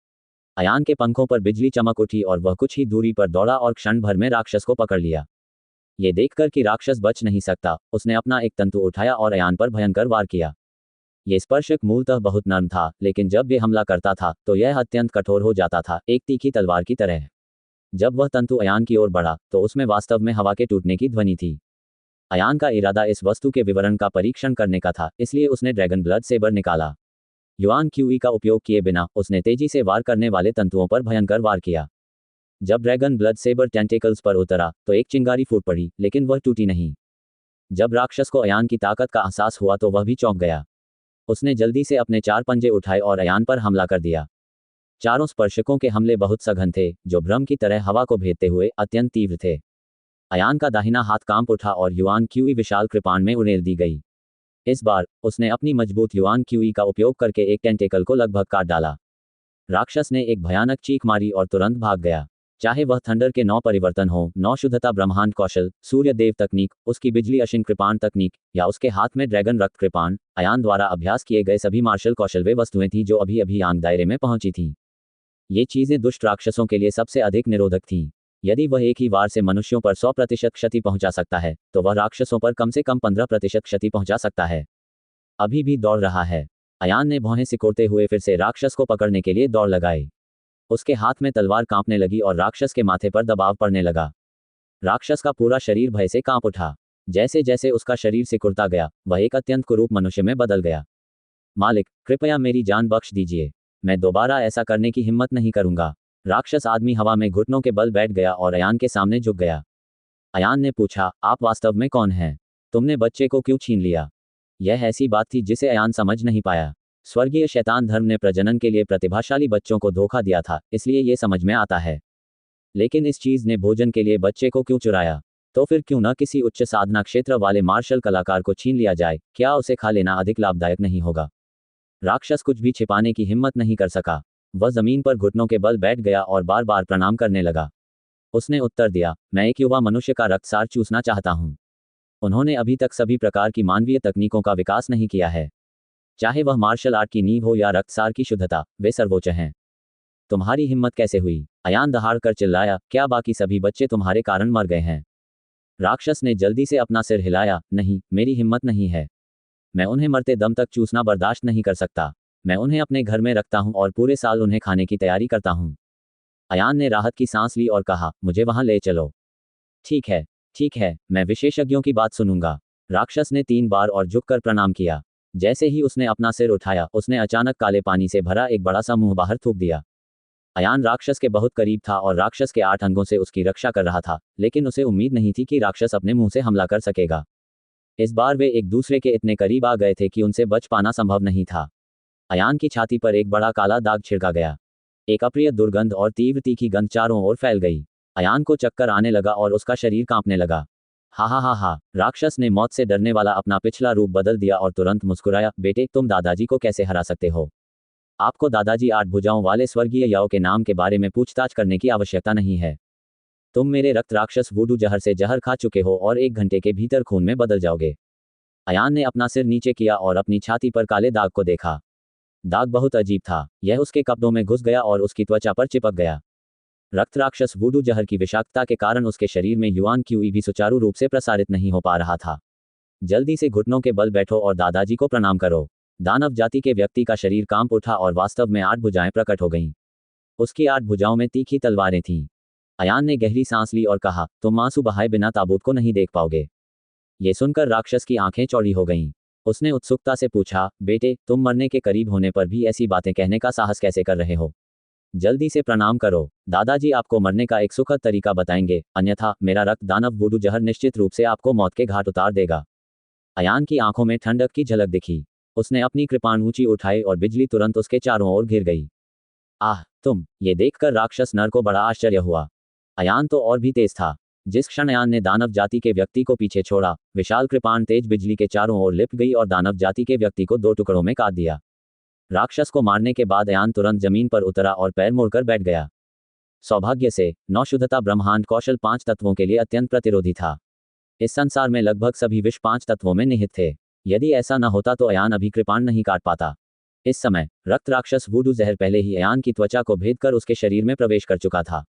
B: अयान के पंखों पर बिजली चमक उठी और वह कुछ ही दूरी पर दौड़ा और क्षण भर में राक्षस को पकड़ लिया। ये देखकर कि राक्षस बच नहीं सकता, उसने अपना एक तंतु उठाया और अयान पर भयंकर वार किया। ये स्पर्शक मूलतः बहुत नर्म था, लेकिन जब ये हमला करता था तो यह अत्यंत कठोर हो जाता था, एक तीखी तलवार की तरह। जब वह तंतु अयान की ओर बढ़ा तो उसमें वास्तव में हवा के टूटने की ध्वनि थी। अयान का इरादा इस वस्तु के विवरण का परीक्षण करने का था, इसलिए उसने ड्रैगन ब्लड सेबर निकाला। युआन क्यूई का उपयोग किए बिना उसने तेजी से वार करने वाले तंतुओं पर भयंकर वार किया। जब ड्रैगन ब्लड सेबर टेंटेकल्स पर उतरा तो एक चिंगारी फूट पड़ी, लेकिन वह टूटी नहीं। जब राक्षस को अयान की ताकत का एहसास हुआ तो वह भी चौंक गया। उसने जल्दी से अपने 4 पंजे उठाए और अयान पर हमला कर दिया। चारों स्पर्शकों के हमले बहुत सघन थे, जो भ्रम की तरह हवा को भेदते हुए अत्यंत तीव्र थे। अयान का दाहिना हाथ कांप उठा और युआन क्यूई विशाल कृपाण में उड़ेल दी गई। इस बार उसने अपनी मजबूत युआन क्यूई का उपयोग करके एक टेंटेकल को लगभग काट डाला। राक्षस ने एक भयानक चीख मारी और तुरंत भाग गया। चाहे वह थंडर के 9 परिवर्तन हो, 9 शुद्धता ब्रह्मांड कौशल, सूर्य देव तकनीक, उसकी बिजली अशिन कृपाण तकनीक, या उसके हाथ में ड्रैगन रक्त कृपाण, अयान द्वारा अभ्यास किए गए सभी मार्शल कौशल वे वस्तुएं थीं जो अभी अभी आंख दायरे में पहुंची थीं। ये चीजें दुष्ट राक्षसों के लिए सबसे अधिक निरोधक थीं। यदि वह एक ही वार से मनुष्यों पर 100% क्षति पहुंचा सकता है, तो वह राक्षसों पर कम से कम 15% क्षति पहुंचा सकता है। अभी भी दौड़ रहा है। अयान ने भौहें सिकोड़ते हुए फिर से राक्षस को पकड़ने के लिए दौड़ लगाई। उसके हाथ में तलवार कांपने लगी और राक्षस के माथे पर दबाव पड़ने लगा। राक्षस का पूरा शरीर भय से कांप उठा। जैसे जैसे उसका शरीर सिकुड़ता गया, वह एक अत्यंत कुरूप मनुष्य में बदल गया। मालिक, कृपया मेरी जान बख्श दीजिए। मैं दोबारा ऐसा करने की हिम्मत नहीं करूंगा। राक्षस आदमी हवा में घुटनों के बल बैठ गया और अयान के सामने झुक गया। अयान ने पूछा, आप वास्तव में कौन हैं? तुमने बच्चे को क्यों छीन लिया? यह ऐसी बात थी जिसे अयान समझ नहीं पाया। स्वर्गीय शैतान धर्म ने प्रजनन के लिए प्रतिभाशाली बच्चों को धोखा दिया था, इसलिए ये समझ में आता है। लेकिन इस चीज ने भोजन के लिए बच्चे को क्यों चुराया? तो फिर क्यों न किसी उच्च साधना क्षेत्र वाले मार्शल कलाकार को छीन लिया जाए? क्या उसे खा लेना अधिक लाभदायक नहीं होगा? राक्षस कुछ भी छिपाने की हिम्मत नहीं कर सका। वह जमीन पर घुटनों के बल बैठ गया और बार बार प्रणाम करने लगा। उसने उत्तर दिया, मैं एक युवा मनुष्य का रक्तसार चूसना चाहता हूं। उन्होंने अभी तक सभी प्रकार की मानवीय तकनीकों का विकास नहीं किया है। चाहे वह मार्शल आर्ट की नींव हो या रक्तसार की शुद्धता, वे सर्वोच्च हैं। तुम्हारी हिम्मत कैसे हुई? अयान दहाड़ कर चिल्लाया, क्या बाकी सभी बच्चे तुम्हारे कारण मर गए हैं? राक्षस ने जल्दी से अपना सिर हिलाया, नहीं, मेरी हिम्मत नहीं है। मैं उन्हें मरते दम तक चूसना बर्दाश्त नहीं कर सकता। मैं उन्हें अपने घर में रखता हूं और पूरे साल उन्हें खाने की तैयारी करता हूं। अयान ने राहत की सांस ली और कहा, मुझे वहां ले चलो। ठीक है, ठीक है, मैं विशेषज्ञों की बात सुनूंगा। राक्षस ने 3 बार और झुककर प्रणाम किया। जैसे ही उसने अपना सिर उठाया, उसने अचानक काले पानी से भरा एक बड़ा सा मुंह बाहर थूक दिया। अयान राक्षस के बहुत करीब था और राक्षस के 8 अंगों से उसकी रक्षा कर रहा था, लेकिन उसे उम्मीद नहीं थी कि राक्षस अपने मुंह से हमला कर सकेगा। इस बार वे एक दूसरे के इतने करीब आ गए थे कि उनसे बच पाना संभव नहीं था। अयान की छाती पर एक बड़ा काला दाग छिड़का गया। एक अप्रिय दुर्गंध और तीव्र तीखी गंध चारों ओर फैल गई। अयान को चक्कर आने लगा और उसका शरीर कांपने लगा। हा हा हा हा, राक्षस ने मौत से डरने वाला अपना पिछला रूप बदल दिया और तुरंत मुस्कुराया, बेटे, तुम दादाजी को कैसे हरा सकते हो? आपको दादाजी 8 भुजाओं वाले स्वर्गीय याओ के नाम के बारे में पूछताछ करने की आवश्यकता नहीं है। तुम मेरे रक्त राक्षस वूडू जहर से जहर खा चुके हो और 1 घंटे के भीतर खून में बदल जाओगे। अयान ने अपना सिर नीचे किया और अपनी छाती पर काले दाग को देखा। दाग बहुत अजीब था, यह उसके कपड़ों में घुस गया और उसकी त्वचा पर चिपक गया। रक्त राक्षस वूडू जहर की विषाक्तता के कारण उसके शरीर में युआन क्यूई भी सुचारू रूप से प्रसारित नहीं हो पा रहा था। जल्दी से घुटनों के बल बैठो और दादाजी को प्रणाम करो। दानव जाति के व्यक्ति का शरीर कांप उठा और वास्तव में 8 भुजाएं प्रकट हो गईं। उसकी 8 भुजाओं में तीखी तलवारें थीं। अयान ने गहरी सांस ली और कहा, तुम आंसू बहाए बिना ताबूत को नहीं देख पाओगे। ये सुनकर राक्षस की आंखें चौड़ी हो गईं। उसने उत्सुकता से पूछा, बेटे, तुम मरने के करीब होने पर भी ऐसी बातें कहने का साहस कैसे कर रहे हो? जल्दी से प्रणाम करो। दादाजी आपको मरने का एक सुखद तरीका बताएंगे, अन्यथा मेरा रक्त दानव वूडू जहर निश्चित रूप से आपको मौत के घाट उतार देगा। अयान की आंखों में ठंडक की झलक दिखी। उसने अपनी कृपाण ऊंची उठाई और बिजली तुरंत उसके चारों ओर घिर गई। आह, तुम! ये देखकर राक्षस नर को बड़ा आश्चर्य हुआ। अयान तो और भी तेज था। जिस क्षण अयान ने दानव जाति के व्यक्ति को पीछे छोड़ा, विशाल कृपाण तेज बिजली के चारों ओर लिपट गई और दानव जाति के व्यक्ति को 2 टुकड़ों में काट दिया। राक्षस को मारने के बाद अयान तुरंत जमीन पर उतरा और पैर मोड़कर बैठ गया। सौभाग्य से 9 शुद्धता ब्रह्मांड कौशल 5 तत्वों के लिए अत्यंत प्रतिरोधी था। इस संसार में लगभग सभी विष 5 तत्वों में निहित थे। यदि ऐसा न होता तो अयान अभी कृपाण नहीं काट पाता। इस समय रक्त राक्षस वूडू जहर पहले ही अयान की त्वचा को भेद कर उसके शरीर में प्रवेश कर चुका था।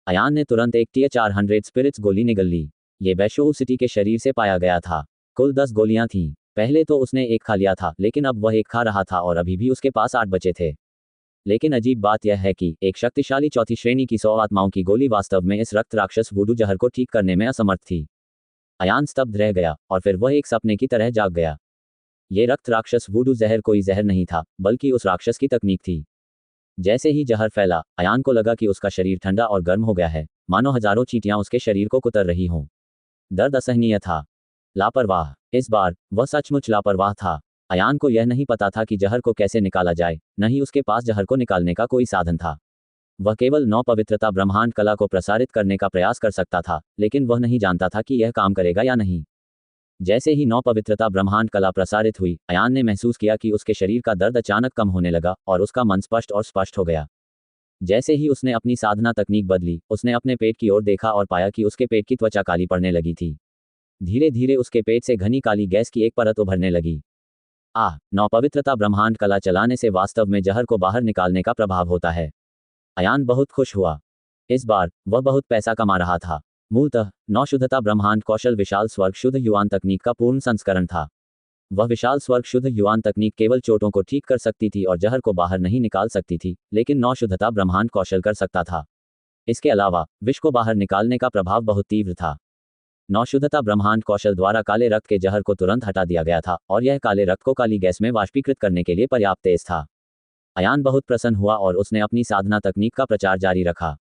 B: अयान ने तुरंत एक टीए-400 स्पिरिट्स गोली निगल ली। ये बैशोऊ सिटी के शरीर से पाया गया था। कुल 10 गोलियां थीं। पहले तो उसने एक खा लिया था, लेकिन अब वह एक खा रहा था और अभी भी उसके पास 8 बचे थे। लेकिन अजीब बात यह है कि एक शक्तिशाली चौथी श्रेणी की 100 आत्माओं की गोली वास्तव में इस रक्त राक्षस वूडू जहर को ठीक करने में असमर्थ थी। अयान स्तब्ध रह गया और फिर वह एक सपने की तरह जाग गया। ये रक्त राक्षस वूडू जहर कोई जहर नहीं था, बल्कि उस राक्षस की तकनीक थी। जैसे ही जहर फैला, अयान को लगा कि उसका शरीर ठंडा और गर्म हो गया है, मानो हजारों चींटियां उसके शरीर को कुतर रही हों। दर्द असहनीय था। लापरवाह। इस बार वह सचमुच लापरवाह था। अयान को यह नहीं पता था कि जहर को कैसे निकाला जाए, न ही उसके पास जहर को निकालने का कोई साधन था। वह केवल 9 पवित्रता ब्रह्मांड कला को प्रसारित करने का प्रयास कर सकता था, लेकिन वह नहीं जानता था कि यह काम करेगा या नहीं। जैसे ही 9 पवित्रता ब्रह्मांड कला प्रसारित हुई, अयान ने महसूस किया कि उसके शरीर का दर्द अचानक कम होने लगा और उसका मन स्पष्ट और स्पष्ट हो गया। जैसे ही उसने अपनी साधना तकनीक बदली, उसने अपने पेट की ओर देखा और पाया कि उसके पेट की त्वचा काली पड़ने लगी थी। धीरे धीरे उसके पेट से घनी काली गैस की एक परत उभरने लगी। 9 पवित्रता ब्रह्मांड कला चलाने से वास्तव में जहर को बाहर निकालने का प्रभाव होता है। अयान बहुत खुश हुआ। इस बार वह बहुत पैसा कमा रहा था। मूलतः 9 शुद्धता ब्रह्मांड कौशल विशाल स्वर्ग शुद्ध युआन तकनीक का पूर्ण संस्करण था। वह विशाल स्वर्ग शुद्ध युआन तकनीक केवल चोटों को ठीक कर सकती थी और जहर को बाहर नहीं निकाल सकती थी, लेकिन 9 शुद्धता ब्रह्मांड कौशल कर सकता था। इसके अलावा विष को बाहर निकालने का प्रभाव बहुत तीव्र था। 9 शुद्धता ब्रह्मांड कौशल द्वारा काले रक्त के जहर को तुरंत हटा दिया गया था और यह काले रक्त को काली गैस में वाष्पीकृत करने के लिए पर्याप्त तेज था। अयान बहुत प्रसन्न हुआ और उसने अपनी साधना तकनीक का प्रचार जारी रखा।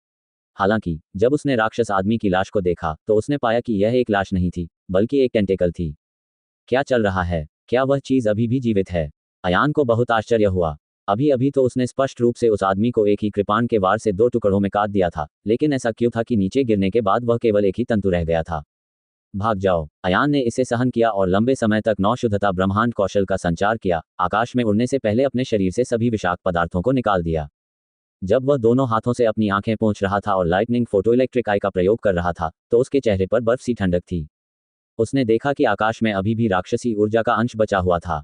B: हालांकि जब उसने राक्षस आदमी की लाश को देखा, तो उसने पाया कि यह एक लाश नहीं थी, बल्कि एक टेंटेकल थी। क्या चल रहा है? क्या वह चीज अभी भी जीवित है? अयान को बहुत आश्चर्य हुआ। अभी अभी तो उसने स्पष्ट रूप से उस आदमी को एक ही कृपाण के वार से 2 टुकड़ों में काट दिया था, लेकिन ऐसा क्यों था कि नीचे गिरने के बाद वह केवल एक ही तंतु रह गया था? भाग जाओ। अयान ने इसे सहन किया और लंबे समय तक 9 शुद्धता ब्रह्मांड कौशल का संचार किया। आकाश में उड़ने से पहले अपने शरीर से सभी विषाक्त पदार्थों को निकाल दिया। जब वह दोनों हाथों से अपनी आंखें पोंछ रहा था और लाइटनिंग फोटोइलेक्ट्रिक आई का प्रयोग कर रहा था, तो उसके चेहरे पर बर्फ सी ठंडक थी। उसने देखा कि आकाश में अभी भी राक्षसी ऊर्जा का अंश बचा हुआ था।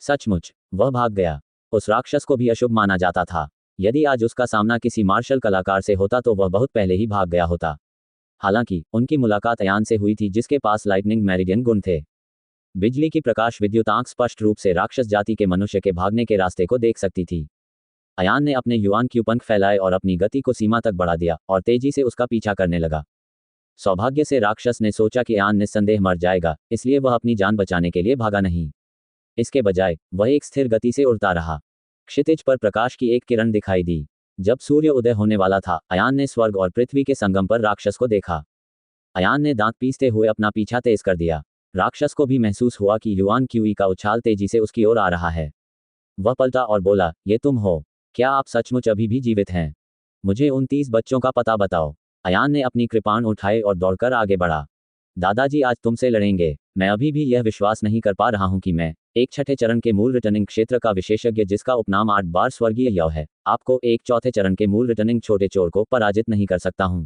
B: सचमुच, वह भाग गया। उस राक्षस को भी अशुभ माना जाता था। यदि आज उसका सामना किसी मार्शल कलाकार से होता तो वह बहुत पहले ही भाग गया होता। हालांकि उनकी मुलाकात अयान से हुई थी, जिसके पास लाइटनिंग मेरिडियन गुण थे। बिजली की प्रकाश विद्युत आंख स्पष्ट रूप से राक्षस जाति के मनुष्य के भागने के रास्ते को देख सकती थी। अयान ने अपने युआन क्यू पंख फैलाए और अपनी गति को सीमा तक बढ़ा दिया और तेजी से उसका पीछा करने लगा। सौभाग्य से राक्षस ने सोचा कि अयान निस्संदेह मर जाएगा, इसलिए वह अपनी जान बचाने के लिए भागा नहीं। इसके बजाय वह एक स्थिर गति से उड़ता रहा। क्षितिज पर प्रकाश की एक किरण दिखाई दी। जब सूर्य उदय होने वाला था, अयान ने स्वर्ग और पृथ्वी के संगम पर राक्षस को देखा। अयान ने दांत पीसते हुए अपना पीछा तेज कर दिया। राक्षस को भी महसूस हुआ कि युआन क्यूई का उछाल तेजी से उसकी ओर आ रहा है। वह पलटा और बोला, ये तुम हो? क्या आप सचमुच अभी भी जीवित हैं? मुझे उन 30 बच्चों का पता बताओ। अयान ने अपनी कृपाण उठाए और दौड़कर आगे बढ़ा। दादाजी आज तुमसे लड़ेंगे। मैं अभी भी यह विश्वास नहीं कर पा रहा हूं कि मैं, एक छठे चरण के मूल रिटर्निंग क्षेत्र का विशेषज्ञ जिसका उपनाम 8 बार स्वर्गीय यव है, आपको एक चौथे चरण के मूल रिटर्निंग छोटे चोर को पराजित नहीं कर सकता हूं।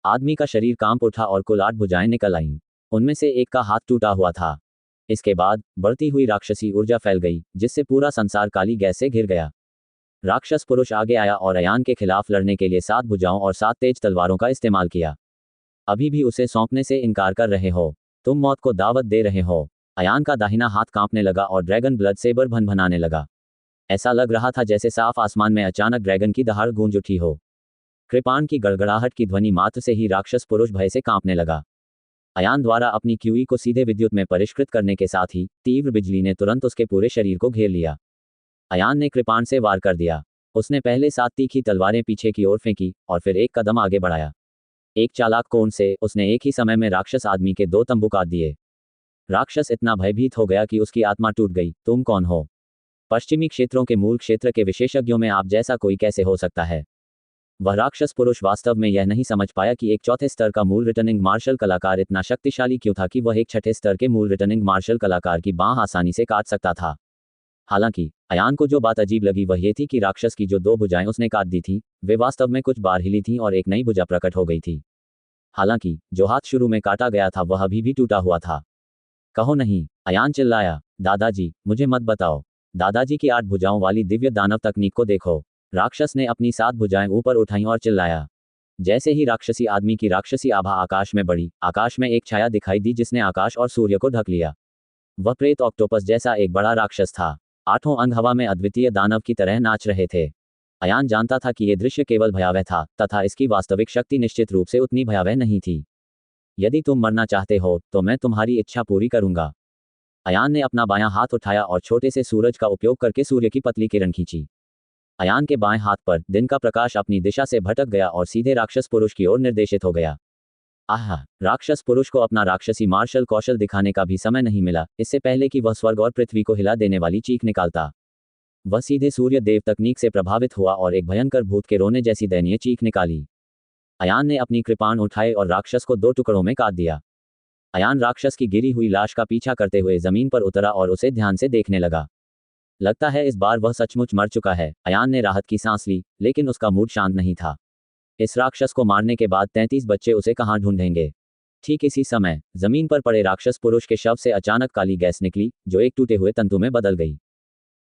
B: आदमी का शरीर कांप उठा और कुल 8 भुजाएं निकल आईं। उनमें से एक का हाथ टूटा हुआ था। इसके बाद बढ़ती हुई राक्षसी ऊर्जा फैल गई, जिससे पूरा संसार काली गैस से घिर गया। राक्षस पुरुष आगे आया और अयान के खिलाफ लड़ने के लिए 7 भुजाओं और 7 तेज तलवारों का इस्तेमाल किया। अभी भी उसे सौंपने से इनकार कर रहे हो? तुम मौत को दावत दे रहे हो? अयान का दाहिना हाथ कांपने लगा और ड्रैगन ब्लड सेबर भनभनाने लगा। ऐसा लग रहा था जैसे साफ आसमान में अचानक ड्रैगन की दहाड़ गूंज उठी हो। कृपाण की गड़गड़ाहट की ध्वनि मात्र से ही राक्षस पुरुष भय से कांपने लगा। अयान द्वारा अपनी क्यूई को सीधे विद्युत में परिष्कृत करने के साथ ही तीव्र बिजली ने तुरंत उसके पूरे शरीर को घेर लिया। अयान ने कृपाण से वार कर दिया। उसने पहले 7 तीखी तलवारें पीछे की ओर फेंकी और फिर एक कदम आगे बढ़ाया। एक चालाक कोण से उसने एक ही समय में राक्षस आदमी के 2 तंबू काट दिए। राक्षस इतना भयभीत हो गया कि उसकी आत्मा टूट गई। तुम कौन हो? पश्चिमी क्षेत्रों के मूल क्षेत्र के विशेषज्ञों में आप जैसा कोई कैसे हो सकता है? वह राक्षस पुरुष वास्तव में यह नहीं समझ पाया कि एक चौथे स्तर का मूल रिटर्निंग मार्शल कलाकार इतना शक्तिशाली क्यों था कि वह एक छठे स्तर के मूल रिटर्निंग मार्शल कलाकार की बांह आसानी से काट सकता था। हालांकि अयान को जो बात अजीब लगी वह ये थी कि राक्षस की जो 2 भुजाएं उसने काट दी थीं, वे वास्तव में कुछ बार हिली थीं और एक नई भुजा प्रकट हो गई थी। हालांकि जो हाथ शुरू में काटा गया था वह अभी भी टूटा हुआ था। कहो नहीं, अयान चिल्लाया। दादाजी, मुझे मत बताओ। दादाजी की 8 भुजाओं वाली दिव्य दानव तकनीक को देखो। राक्षस ने अपनी 7 भुजाएं ऊपर उठाईं और चिल्लाया। जैसे ही राक्षसी आदमी की राक्षसी आभा आकाश में बढ़ी, आकाश में एक छाया दिखाई दी जिसने आकाश और सूर्य को ढक लिया। वह प्रेत ऑक्टोपस जैसा एक बड़ा राक्षस था। 8 अंग हवा में अद्वितीय दानव की तरह नाच रहे थे। अयान जानता था कि यह दृश्य केवल भयावह था, तथा इसकी वास्तविक शक्ति निश्चित रूप से उतनी भयावह नहीं थी। यदि तुम मरना चाहते हो तो मैं तुम्हारी इच्छा पूरी करूंगा। अयान ने अपना बायां हाथ उठाया और छोटे से सूरज का उपयोग करके सूर्य की पतली किरण खींची। अयान के बाएं हाथ पर दिन का प्रकाश अपनी दिशा से भटक गया और सीधे राक्षस पुरुष की ओर निर्देशित हो गया। आह! राक्षस पुरुष को अपना राक्षसी मार्शल कौशल दिखाने का भी समय नहीं मिला, इससे पहले कि वह स्वर्ग और पृथ्वी को हिला देने वाली चीख निकालता। वह सीधे सूर्य देव तकनीक से प्रभावित हुआ और एक भयंकर भूत के रोने जैसी दयनीय चीख निकाली। अयान ने अपनी कृपाण उठाए और राक्षस को 2 टुकड़ों में काट दिया। अयान राक्षस की गिरी हुई लाश का पीछा करते हुए जमीन पर उतरा और उसे ध्यान से देखने लगा। लगता है इस बार वह सचमुच मर चुका है। अयान ने राहत की सांस ली, लेकिन उसका मूड शांत नहीं था। इस राक्षस को मारने के बाद 33 बच्चे उसे कहाँ ढूंढेंगे। ठीक इसी समय जमीन पर पड़े राक्षस पुरुष के शव से अचानक काली गैस निकली, जो एक टूटे हुए तंतु में बदल गई।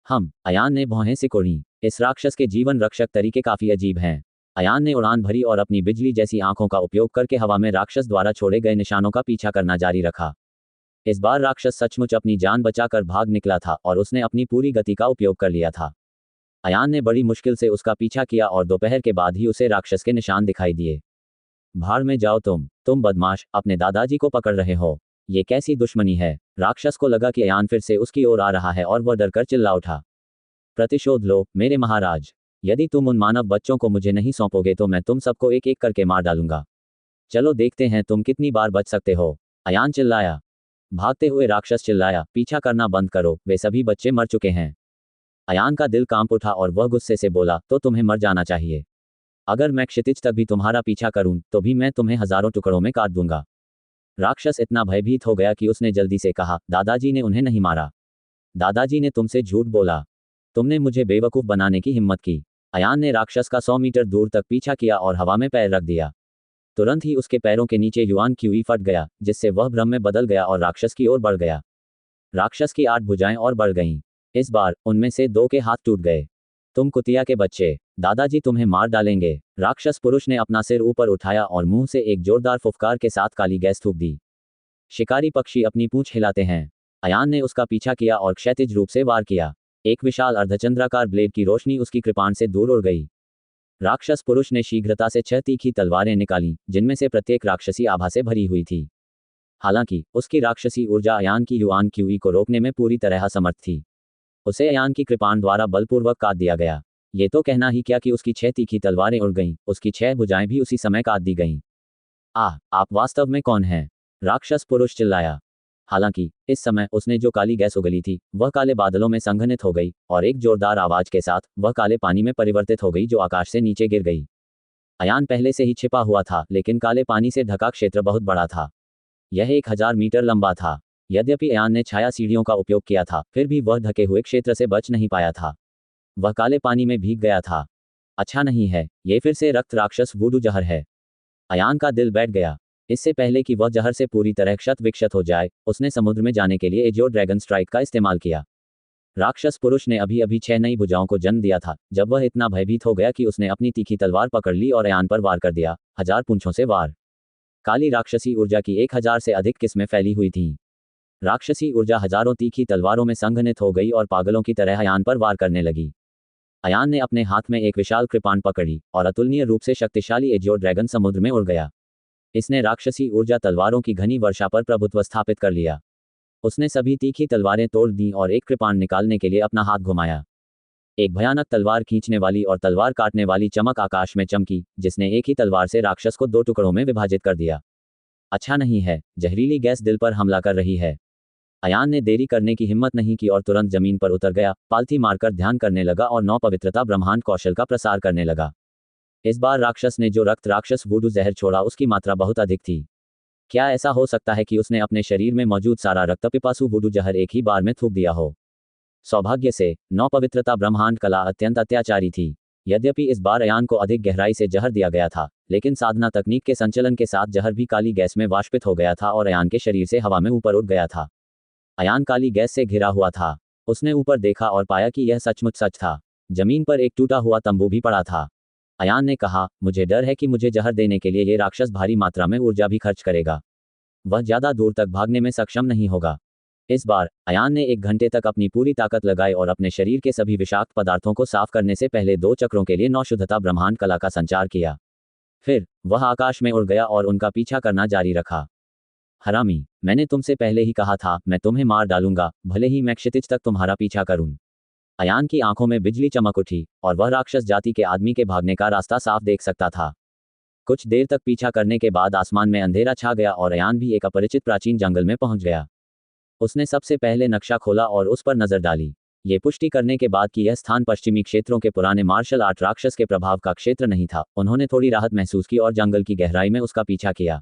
B: अयान ने भौहें सिकोड़ी। इस राक्षस के जीवन रक्षक तरीके काफी अजीब हैं। अयान ने उड़ान भरी और अपनी बिजली जैसी आंखों का उपयोग करके हवा में राक्षस द्वारा छोड़े गए निशानों का पीछा करना जारी रखा। इस बार राक्षस सचमुच अपनी जान बचाकर भाग निकला था और उसने अपनी पूरी गति का उपयोग कर लिया था। अयान ने बड़ी मुश्किल से उसका पीछा किया और दोपहर के बाद ही उसे राक्षस के निशान दिखाई दिए। भाड़ में जाओ तुम बदमाश, अपने दादाजी को पकड़ रहे हो। ये कैसी दुश्मनी है। राक्षस को लगा कि अयान फिर से उसकी ओर आ रहा है और वह डरकर चिल्ला उठा। प्रतिशोध लो मेरे महाराज। यदि तुम उन मानव बच्चों को मुझे नहीं सौंपोगे तो मैं तुम सबको एक एक करके मार डालूंगा। चलो देखते हैं तुम कितनी बार बच सकते हो। अयान चिल्लाया। भागते हुए राक्षस चिल्लाया, पीछा करना बंद करो, वे सभी बच्चे मर चुके हैं। अयान का दिल कांप उठा और वह गुस्से से बोला, तो तुम्हें मर जाना चाहिए। अगर मैं क्षितिज तक भी तुम्हारा पीछा करूं तो भी मैं तुम्हें हजारों टुकड़ों में काट दूंगा। राक्षस इतना भयभीत हो गया कि उसने जल्दी से कहा, दादाजी ने उन्हें नहीं मारा। दादाजी ने तुमसे झूठ बोला। तुमने मुझे बेवकूफ बनाने की हिम्मत की। अयान ने राक्षस का 100 मीटर दूर तक पीछा किया और हवा में पैर रख दिया। तुरंत ही उसके पैरों के नीचे युआन क्यूई फट गया, जिससे वह भ्रम में बदल गया और राक्षस की ओर बढ़ गया। राक्षस की 8 भुजाएं और बढ़ गईं। इस बार उनमें से 2 के हाथ टूट गए। तुम कुतिया के बच्चे, दादाजी तुम्हें मार डालेंगे। राक्षस पुरुष ने अपना सिर ऊपर उठाया और मुंह से एक जोरदार फुफकार के साथ काली गैस थूक दी। शिकारी पक्षी अपनी पूंछ हिलाते हैं। अयान ने उसका पीछा किया और क्षैतिज रूप से वार किया। एक विशाल अर्धचंद्राकार ब्लेड की रोशनी उसकी कृपाण से दूर उड़ गई। राक्षस पुरुष ने शीघ्रता से 6 तीखी तलवारें निकाली, जिनमें से प्रत्येक राक्षसी आभा से भरी हुई थी। हालांकि उसकी राक्षसी ऊर्जा अयान की युआन क्यूई को रोकने में पूरी तरह असमर्थ थी। उसे अयान की कृपाण द्वारा बलपूर्वक काट दिया गया। ये तो कहना ही क्या कि उसकी 6 तीखी तलवारें उड़ गईं, उसकी 6 भुजाएं भी उसी समय काट दी गईं। आप वास्तव में कौन हैं? राक्षस पुरुष चिल्लाया। हालांकि इस समय उसने जो काली गैस उगली थी वह काले बादलों में संघनित हो गई और एक जोरदार आवाज के साथ वह काले पानी में परिवर्तित हो गई, जो आकाश से नीचे गिर गई। अयान पहले से ही छिपा हुआ था, लेकिन काले पानी से ढका क्षेत्र बहुत बड़ा था। यह 1000 मीटर लंबा था। यद्यपि अयान ने छाया सीढ़ियों का उपयोग किया था, फिर भी वह ढके हुए क्षेत्र से बच नहीं पाया था। वह काले पानी में भीग गया था। अच्छा नहीं है, ये फिर से रक्त राक्षस वुडू जहर है। अयान का दिल बैठ गया। इससे पहले कि वह जहर से पूरी तरह क्षत विक्षत हो जाए, उसने समुद्र में जाने के लिए एजियो ड्रैगन स्ट्राइक का इस्तेमाल किया। राक्षस पुरुष ने अभी अभी 6 नई भुजाओं को जन्म दिया था, जब वह इतना भयभीत हो गया कि उसने अपनी तीखी तलवार पकड़ ली और अयान पर वार कर दिया। 1000 पूंछों से वार। काली राक्षसी ऊर्जा की 1000 से अधिक किस्में फैली हुई थीं। राक्षसी ऊर्जा हजारों तीखी तलवारों में संघनित हो गई और पागलों की तरह अयान पर वार करने लगी। अयान ने अपने हाथ में एक विशाल कृपाण पकड़ी और अतुलनीय रूप से शक्तिशाली एजियो ड्रैगन समुद्र में उड़ गया। इसने राक्षसी ऊर्जा तलवारों की घनी वर्षा पर प्रभुत्व स्थापित कर लिया। उसने सभी तीखी तलवारें तोड़ दी और एक कृपाण निकालने के लिए अपना हाथ घुमाया। एक भयानक तलवार खींचने वाली और तलवार काटने वाली चमक आकाश में चमकी, जिसने एक ही तलवार से राक्षस को 2 टुकड़ों में विभाजित कर दिया। अच्छा नहीं है, जहरीली गैस दिल पर हमला कर रही है। अयान ने देरी करने की हिम्मत नहीं की और तुरंत जमीन पर उतर गया, पालथी मारकर ध्यान करने लगा और 9 पवित्रता ब्रह्मांड कौशल का प्रसार करने लगा। इस बार राक्षस ने जो रक्त राक्षस वुडू जहर छोड़ा उसकी मात्रा बहुत अधिक थी। क्या ऐसा हो सकता है कि उसने अपने शरीर में मौजूद सारा रक्त पिपासु वुडू जहर एक ही बार में थूक दिया हो? सौभाग्य से 9 पवित्रता ब्रह्मांड कला अत्यंत अत्याचारी थी। यद्यपि इस बार अयान को अधिक गहराई से जहर दिया गया था, लेकिन साधना तकनीक के संचलन के साथ जहर भी काली गैस में वाष्पित हो गया था और अयान के शरीर से हवा में ऊपर उठ गया था। अयान काली गैस से घिरा हुआ था। उसने ऊपर देखा और पाया कि यह सचमुच सच था। जमीन पर एक टूटा हुआ तंबू भी पड़ा था। अयान ने कहा, मुझे डर है कि मुझे जहर देने के लिए ये राक्षस भारी मात्रा में ऊर्जा भी खर्च करेगा। वह ज़्यादा दूर तक भागने में सक्षम नहीं होगा। इस बार अयान ने 1 घंटे तक अपनी पूरी ताकत लगाई और अपने शरीर के सभी विषाक्त पदार्थों को साफ करने से पहले 2 चक्रों के लिए 9 शुद्धता ब्रह्मांड कला का संचार किया। फिर वह आकाश में उड़ गया और उनका पीछा करना जारी रखा। हरामी, मैंने तुमसे पहले ही कहा था, मैं तुम्हें मार डालूंगा, भले ही मैं क्षितिज तक तुम्हारा पीछा करूं। अयान की आंखों में बिजली चमक उठी और वह राक्षस जाति के आदमी के भागने का रास्ता साफ देख सकता था। कुछ देर तक पीछा करने के बाद आसमान में अंधेरा छा गया और अयान भी एक अपरिचित प्राचीन जंगल में पहुंच गया। उसने सबसे पहले नक्शा खोला और उस पर नजर डाली। ये पुष्टि करने के बाद कि यह स्थान पश्चिमी क्षेत्रों के पुराने मार्शल आर्ट राक्षस के प्रभाव का क्षेत्र नहीं था, उन्होंने थोड़ी राहत महसूस की और जंगल की गहराई में उसका पीछा किया।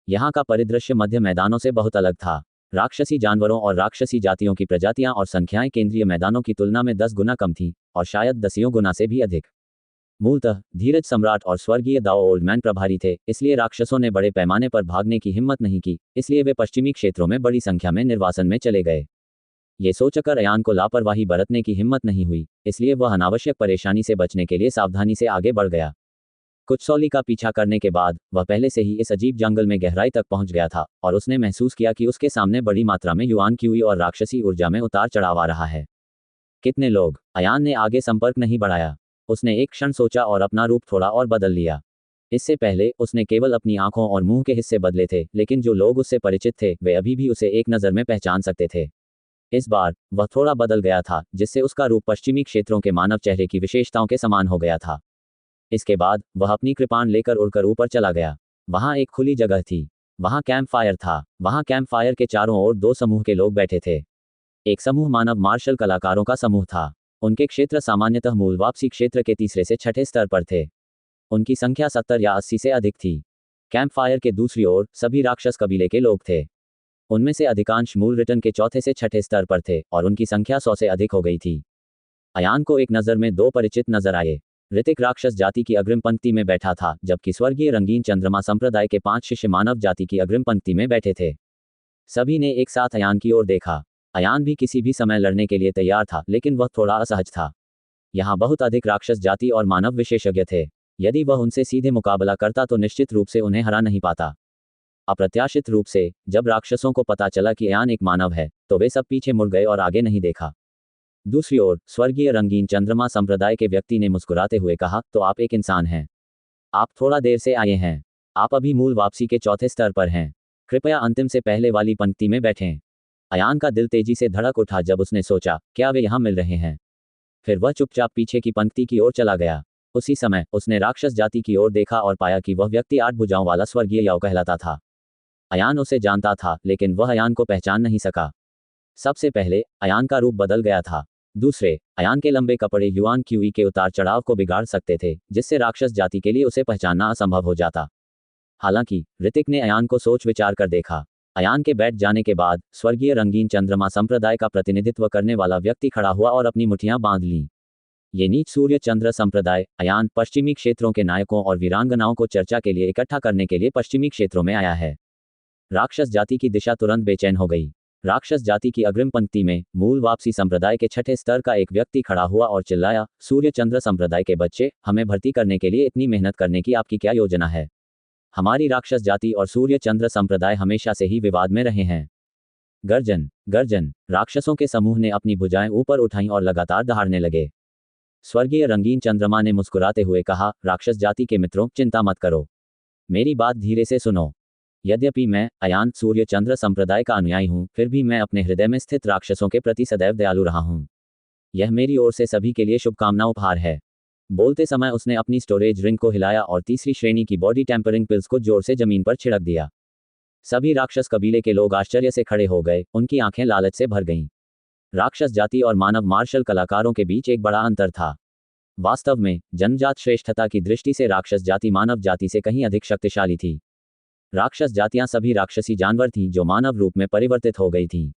B: यहाँ का परिदृश्य मध्य मैदानों से बहुत अलग था। राक्षसी जानवरों और राक्षसी जातियों की प्रजातियां और संख्याएं केंद्रीय मैदानों की तुलना में 10 गुना कम थीं, और शायद 10 गुना से भी अधिक। मूलतः धीरज सम्राट और स्वर्गीय दाओ ओल्डमैन प्रभारी थे, इसलिए राक्षसों ने बड़े पैमाने पर भागने की हिम्मत नहीं की, इसलिए वे पश्चिमी क्षेत्रों में बड़ी संख्या में निर्वासन में चले गए। ये सोचकर अयान को लापरवाही बरतने की हिम्मत नहीं हुई, इसलिए वह अनावश्यक परेशानी से बचने के लिए सावधानी से आगे बढ़ गया। कुछ सौली का पीछा करने के बाद वह पहले से ही इस अजीब जंगल में गहराई तक पहुंच गया था और उसने महसूस किया कि उसके सामने बड़ी मात्रा में युआन क्यूई और राक्षसी ऊर्जा में उतार चढ़ाव आ रहा है। कितने लोग? अयान ने आगे संपर्क नहीं बढ़ाया। उसने एक क्षण सोचा और अपना रूप थोड़ा और बदल लिया। इससे पहले उसने केवल अपनी आंखों और मुंह के हिस्से बदले थे, लेकिन जो लोग उससे परिचित थे वे अभी भी उसे एक नज़र में पहचान सकते थे। इस बार वह थोड़ा बदल गया था, जिससे उसका रूप पश्चिमी क्षेत्रों के मानव चेहरे की विशेषताओं के समान हो गया था। इसके बाद वह अपनी कृपाण लेकर उड़कर ऊपर चला गया। वहां एक खुली जगह थी। वहां कैंप फायर था। वहां कैंप फायर के चारों ओर 2 समूह के लोग बैठे थे। एक समूह मानव मार्शल कलाकारों का समूह था। उनके क्षेत्र सामान्यतः मूल वापसी क्षेत्र के तीसरे से छठे स्तर पर थे। उनकी संख्या 70 या 80 से अधिक थी। कैंप फायर के दूसरी ओर सभी राक्षस कबीले के लोग थे। उनमें से अधिकांश मूल रिटर्न के चौथे से छठे स्तर पर थे और उनकी संख्या 100 से अधिक हो गई थी। अयान को एक नज़र में 2 परिचित नजर आए। ऋतिक राक्षस जाति की अग्रिम पंक्ति में बैठा था, जबकि स्वर्गीय रंगीन चंद्रमा संप्रदाय के 5 शिष्य मानव जाति की अग्रिम पंक्ति में बैठे थे। सभी ने एक साथ अयान की ओर देखा। अयान भी किसी भी समय लड़ने के लिए तैयार था, लेकिन वह थोड़ा असहज था। यहाँ बहुत अधिक राक्षस जाति और मानव विशेषज्ञ थे। यदि वह उनसे सीधे मुकाबला करता तो निश्चित रूप से उन्हें हरा नहीं पाता। अप्रत्याशित रूप से जब राक्षसों को पता चला कि अयान एक मानव है, तो वे सब पीछे मुड़ गए और आगे नहीं देखा। दूसरी ओर स्वर्गीय रंगीन चंद्रमा संप्रदाय के व्यक्ति ने मुस्कुराते हुए कहा, तो आप एक इंसान हैं। आप थोड़ा देर से आए हैं। आप अभी मूल वापसी के चौथे स्तर पर हैं। कृपया अंतिम से पहले वाली पंक्ति में बैठें। अयान का दिल तेजी से धड़क उठा जब उसने सोचा, क्या वे यहाँ मिल रहे हैं? फिर वह चुपचाप पीछे की पंक्ति की ओर चला गया। उसी समय उसने राक्षस जाति की ओर देखा और पाया कि वह व्यक्ति 8 भुजाओं वाला स्वर्गीय याओ कहलाता था। अयान उसे जानता था, लेकिन वह अयान को पहचान नहीं सका। सबसे पहले अयान का रूप बदल गया था। दूसरे, अयान के लंबे कपड़े युआन क्यूई के उतार चढ़ाव को बिगाड़ सकते थे, जिससे राक्षस जाति के लिए उसे पहचानना असंभव हो जाता। हालांकि ऋतिक ने अयान को सोच विचार कर देखा। अयान के बैठ जाने के बाद स्वर्गीय रंगीन चंद्रमा संप्रदाय का प्रतिनिधित्व करने वाला व्यक्ति खड़ा हुआ और अपनी मुठियां बांध लीं। ये नीच सूर्य चंद्र संप्रदाय अयान पश्चिमी क्षेत्रों के नायकों और वीरांगनाओं को चर्चा के लिए इकट्ठा करने के लिए पश्चिमी क्षेत्रों में आया है। राक्षस जाति की दिशा तुरंत बेचैन हो गई। राक्षस जाति की अग्रिम पंक्ति में मूल वापसी संप्रदाय के छठे स्तर का एक व्यक्ति खड़ा हुआ और चिल्लाया, सूर्य चंद्र संप्रदाय के बच्चे, हमें भर्ती करने के लिए इतनी मेहनत करने की आपकी क्या योजना है? हमारी राक्षस जाति और सूर्य चंद्र संप्रदाय हमेशा से ही विवाद में रहे हैं। गर्जन गर्जन। राक्षसों के समूह ने अपनी भुजाएं ऊपर उठाईं और लगातार दहाड़ने लगे। स्वर्गीय रंगीन चंद्रमा ने मुस्कुराते हुए कहा, राक्षस जाति के मित्रों, चिंता मत करो। मेरी बात धीरे से सुनो। यद्यपि मैं अयान सूर्य चंद्र संप्रदाय का अनुयायी हूं, फिर भी मैं अपने हृदय में स्थित राक्षसों के प्रति सदैव दयालु रहा हूं। यह मेरी ओर से सभी के लिए शुभकामना उपहार है। बोलते समय उसने अपनी स्टोरेज रिंग को हिलाया और तीसरी श्रेणी की बॉडी टेम्परिंग पिल्स को जोर से जमीन पर छिड़क दिया। सभी राक्षस कबीले के लोग आश्चर्य से खड़े हो गए, उनकी आंखें लालच से भर गईं। राक्षस जाति और मानव मार्शल कलाकारों के बीच एक बड़ा अंतर था। वास्तव में जन्मजात श्रेष्ठता की दृष्टि से राक्षस जाति मानव जाति से कहीं अधिक शक्तिशाली थी। राक्षस जातियां सभी राक्षसी जानवर थीं जो मानव रूप में परिवर्तित हो गई थीं।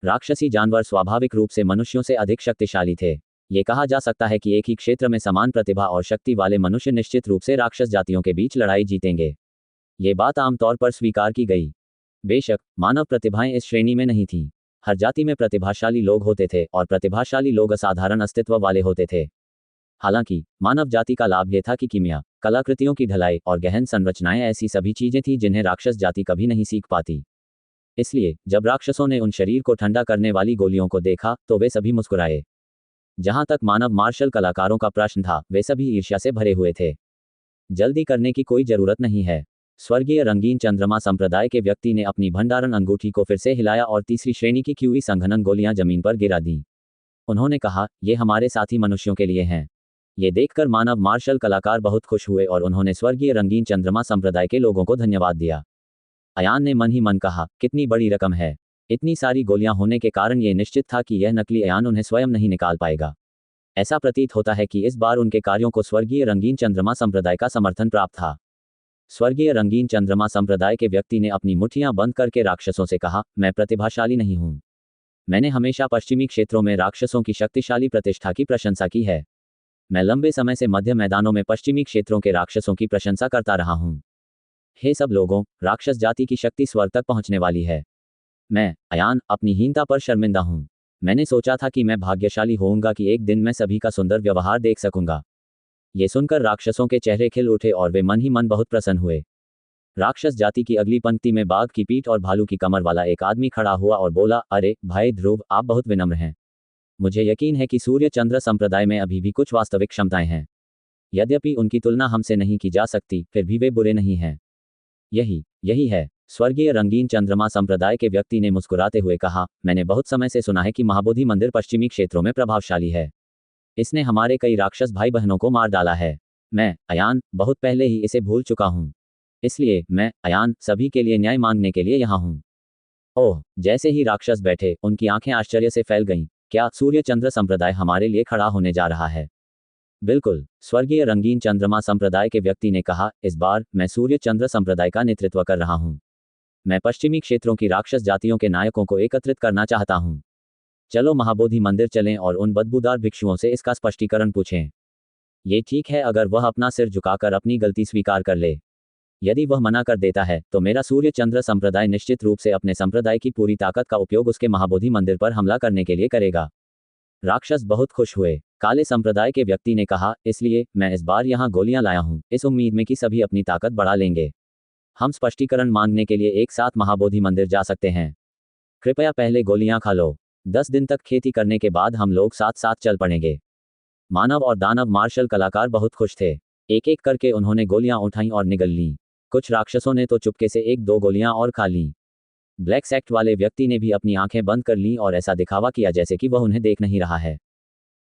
B: राक्षसी जानवर स्वाभाविक रूप से मनुष्यों से अधिक शक्तिशाली थे। ये कहा जा सकता है कि एक ही क्षेत्र में समान प्रतिभा और शक्ति वाले मनुष्य निश्चित रूप से राक्षस जातियों के बीच लड़ाई जीतेंगे। ये बात आमतौर पर स्वीकार की गई। बेशक मानव प्रतिभाएं इस श्रेणी में नहीं थीं। हर जाति में प्रतिभाशाली लोग होते थे और प्रतिभाशाली लोग असाधारण अस्तित्व वाले होते थे। हालांकि मानव जाति का लाभ यह था कि कीमिया, कलाकृतियों की ढलाई और गहन संरचनाएं ऐसी सभी चीजें थीं जिन्हें राक्षस जाति कभी नहीं सीख पाती। इसलिए जब राक्षसों ने उन शरीर को ठंडा करने वाली गोलियों को देखा तो वे सभी मुस्कुराए। जहां तक मानव मार्शल कलाकारों का प्रश्न था, वे सभी ईर्ष्या से भरे हुए थे। जल्दी करने की कोई जरूरत नहीं है। स्वर्गीय रंगीन चंद्रमा संप्रदाय के व्यक्ति ने अपनी भंडारण अंगूठी को फिर से हिलाया और तीसरी श्रेणी की क्यूई संघनन गोलियां जमीन पर गिरा दी। उन्होंने कहा, ये हमारे साथी मनुष्यों के लिए हैं। ये देखकर मानव मार्शल कलाकार बहुत खुश हुए और उन्होंने स्वर्गीय रंगीन चंद्रमा संप्रदाय के लोगों को धन्यवाद दिया। अयान ने मन ही मन कहा, कितनी बड़ी रकम है। इतनी सारी गोलियां होने के कारण ये निश्चित था कि यह नकली अयान उन्हें स्वयं नहीं निकाल पाएगा। ऐसा प्रतीत होता है कि इस बार उनके कार्यों को स्वर्गीय रंगीन चंद्रमा संप्रदाय का समर्थन प्राप्त था। स्वर्गीय रंगीन चंद्रमा संप्रदाय के व्यक्ति ने अपनी मुट्ठियां बंद करके राक्षसों से कहा, मैं प्रतिभाशाली नहीं हूं। मैंने हमेशा पश्चिमी क्षेत्रों में राक्षसों की शक्तिशाली प्रतिष्ठा की प्रशंसा की है। मैं लंबे समय से मध्य मैदानों में पश्चिमी क्षेत्रों के राक्षसों की प्रशंसा करता रहा हूं। हे सब लोगों, राक्षस जाति की शक्ति स्वर्ग तक पहुंचने वाली है। मैं, अयान, अपनी हीनता पर शर्मिंदा हूं। मैंने सोचा था कि मैं भाग्यशाली होऊंगा कि एक दिन मैं सभी का सुंदर व्यवहार देख सकूंगा। ये सुनकर राक्षसों के चेहरे खिल उठे और वे मन ही मन बहुत प्रसन्न हुए। राक्षस जाति की अगली पंक्ति में बाघ की पीठ और भालू की कमर वाला एक आदमी खड़ा हुआ और बोला, अरे भाई ध्रुव, आप बहुत विनम्र हैं। मुझे यकीन है कि सूर्य चंद्र संप्रदाय में अभी भी कुछ वास्तविक क्षमताएं हैं। यद्यपि उनकी तुलना हमसे नहीं की जा सकती, फिर भी वे बुरे नहीं हैं। यही है। स्वर्गीय रंगीन चंद्रमा संप्रदाय के व्यक्ति ने मुस्कुराते हुए कहा, मैंने बहुत समय से सुना है कि महाबोधि मंदिर पश्चिमी क्षेत्रों में प्रभावशाली है। इसने हमारे कई राक्षस भाई बहनों को मार डाला है। मैं, अयान, बहुत पहले ही इसे भूल चुका हूं। इसलिए मैं, अयान, सभी के लिए न्याय मांगने के लिए यहां हूं। ओह, जैसे ही राक्षस बैठे, उनकी आंखें आश्चर्य से फैल गईं। क्या सूर्य चंद्र संप्रदाय हमारे लिए खड़ा होने जा रहा है? बिल्कुल, स्वर्गीय रंगीन चंद्रमा संप्रदाय के व्यक्ति ने कहा, इस बार मैं सूर्य चंद्र संप्रदाय का नेतृत्व कर रहा हूं। मैं पश्चिमी क्षेत्रों की राक्षस जातियों के नायकों को एकत्रित करना चाहता हूं। चलो महाबोधि मंदिर चलें और उन बदबूदार भिक्षुओं से इसका स्पष्टीकरण पूछें। ये ठीक है अगर वह अपना सिर झुकाकर अपनी गलती स्वीकार कर ले। यदि वह मना कर देता है तो मेरा सूर्य चंद्र संप्रदाय निश्चित रूप से अपने संप्रदाय की पूरी ताकत का उपयोग उसके महाबोधि मंदिर पर हमला करने के लिए करेगा। राक्षस बहुत खुश हुए। काले संप्रदाय के व्यक्ति ने कहा, इसलिए मैं इस बार यहाँ गोलियां लाया हूँ, इस उम्मीद में कि सभी अपनी ताकत बढ़ा लेंगे। हम स्पष्टीकरण मांगने के लिए एक साथ महाबोधि मंदिर जा सकते हैं। कृपया पहले गोलियां खा लो। 10 दिन तक खेती करने के बाद हम लोग साथ साथ चल पड़ेंगे। मानव और दानव मार्शल कलाकार बहुत खुश थे। एक एक करके उन्होंने गोलियां उठाईं और निगल लीं। कुछ राक्षसों ने तो चुपके से 1-2 गोलियां और खा लीं। ब्लैक सेक्ट वाले व्यक्ति ने भी अपनी आंखें बंद कर लीं और ऐसा दिखावा किया जैसे कि वह उन्हें देख नहीं रहा है।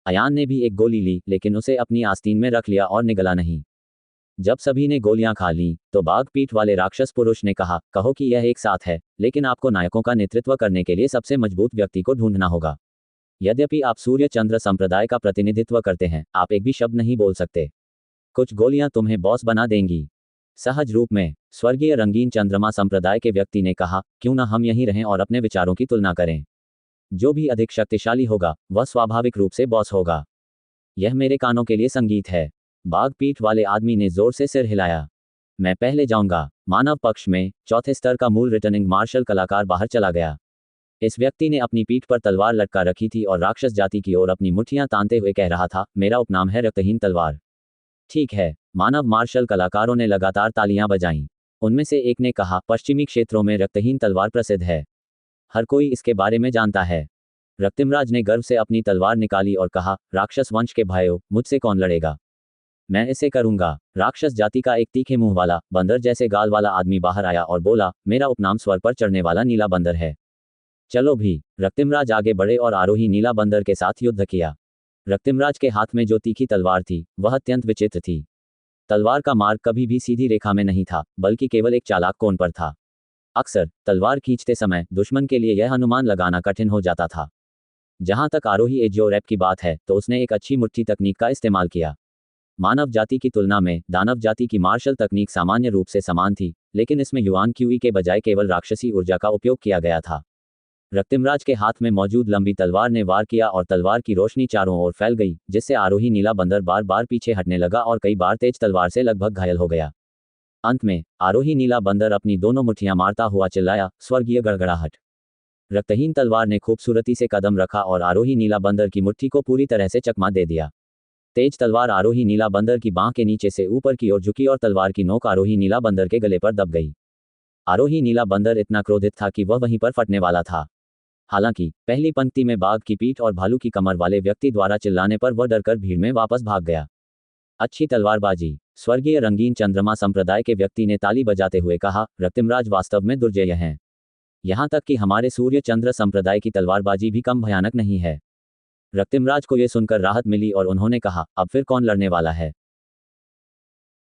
B: अयान ने भी एक गोली ली, लेकिन उसे अपनी आस्तीन में रख लिया और निगला नहीं। जब सभी ने गोलियां खा लीं, तो बाघ पीठ वाले राक्षस पुरुष ने कहा, कहो कि यह एक साथ है, लेकिन आपको नायकों का नेतृत्व करने के लिए सबसे मजबूत व्यक्ति को ढूंढना होगा। यद्यपि आप सूर्य चंद्र संप्रदाय का प्रतिनिधित्व करते हैं, आप एक भी शब्द नहीं बोल सकते। कुछ गोलियां तुम्हें बॉस बना देंगी। सहज रूप में, स्वर्गीय रंगीन चंद्रमा संप्रदाय के व्यक्ति ने कहा, क्यों न हम यहीं रहें और अपने विचारों की तुलना करें। जो भी अधिक शक्तिशाली होगा, वह स्वाभाविक रूप से बॉस होगा। यह मेरे कानों के लिए संगीत है। बाघ पीठ वाले आदमी ने जोर से सिर हिलाया। मैं पहले जाऊंगा। मानव पक्ष में चौथे स्तर का मूल रिटर्निंग मार्शल कलाकार बाहर चला गया। इस व्यक्ति ने अपनी पीठ पर तलवार लटका रखी थी और राक्षस जाति की ओर अपनी मुट्ठियां तानते हुए कह रहा था, मेरा उपनाम है रक्तहीन तलवार। ठीक है। मानव मार्शल कलाकारों ने लगातार तालियां बजाईं। उनमें से एक ने कहा, पश्चिमी क्षेत्रों में रक्तहीन तलवार प्रसिद्ध है। हर कोई इसके बारे में जानता है। रक्तिमराज ने गर्व से अपनी तलवार निकाली और कहा, राक्षस वंश के भाइयों, मुझसे कौन लड़ेगा? मैं इसे करूंगा। राक्षस जाति का एक तीखे मुंह वाला, बंदर जैसे गाल वाला आदमी बाहर आया और बोला, मेरा उपनाम स्वर पर चढ़ने वाला नीला बंदर है। चलो भी। रक्तिमराज आगे बढ़े और आरोही नीला बंदर के साथ युद्ध किया। रक्तिमराज के हाथ में जो तीखी तलवार थी, वह अत्यंत विचित्र थी। तलवार का मार्ग कभी भी सीधी रेखा में नहीं था, बल्कि केवल एक चालाक कोण पर था। अक्सर तलवार खींचते समय दुश्मन के लिए यह अनुमान लगाना कठिन हो जाता था। जहां तक आरोही एजियो रैप की बात है, तो उसने एक अच्छी मुट्ठी तकनीक का इस्तेमाल किया। मानव जाति की तुलना में दानव जाति की मार्शल तकनीक सामान्य रूप से समान थी, लेकिन इसमें युआन क्यूई के बजाय केवल राक्षसी ऊर्जा का उपयोग किया गया था। रक्तिमराज के हाथ में मौजूद लंबी तलवार ने वार किया और तलवार की रोशनी चारों ओर फैल गई, जिससे आरोही नीला बंदर बार बार पीछे हटने लगा और कई बार तेज तलवार से लगभग घायल हो गया। अंत में आरोही नीला बंदर अपनी दोनों मुट्ठियां मारता हुआ चिल्लाया, स्वर्गीय गड़गड़ाहट। रक्तहीन तलवार ने खूबसूरती से कदम रखा और आरोही नीला बंदर की मुट्ठी को पूरी तरह से चकमा दे दिया। तेज तलवार आरोही नीला बंदर की बांह के नीचे से ऊपर की ओर झुकी और तलवार की नोक आरोही नीला बंदर के गले पर दब गई। आरोही नीला बंदर इतना क्रोधित था कि वह वहीं पर फटने वाला था। हालांकि पहली पंक्ति में बाघ की पीठ और भालू की कमर वाले व्यक्ति द्वारा चिल्लाने पर वह डरकर भीड़ में वापस भाग गया। अच्छी तलवारबाजी। स्वर्गीय रंगीन चंद्रमा संप्रदाय के व्यक्ति ने ताली बजाते हुए कहा, रक्तिमराज वास्तव में दुर्जेय हैं। यहाँ तक कि हमारे सूर्य चंद्र संप्रदाय की तलवारबाजी भी कम भयानक नहीं है। रक्तिमराज को यह सुनकर राहत मिली और उन्होंने कहा, अब फिर कौन लड़ने वाला है।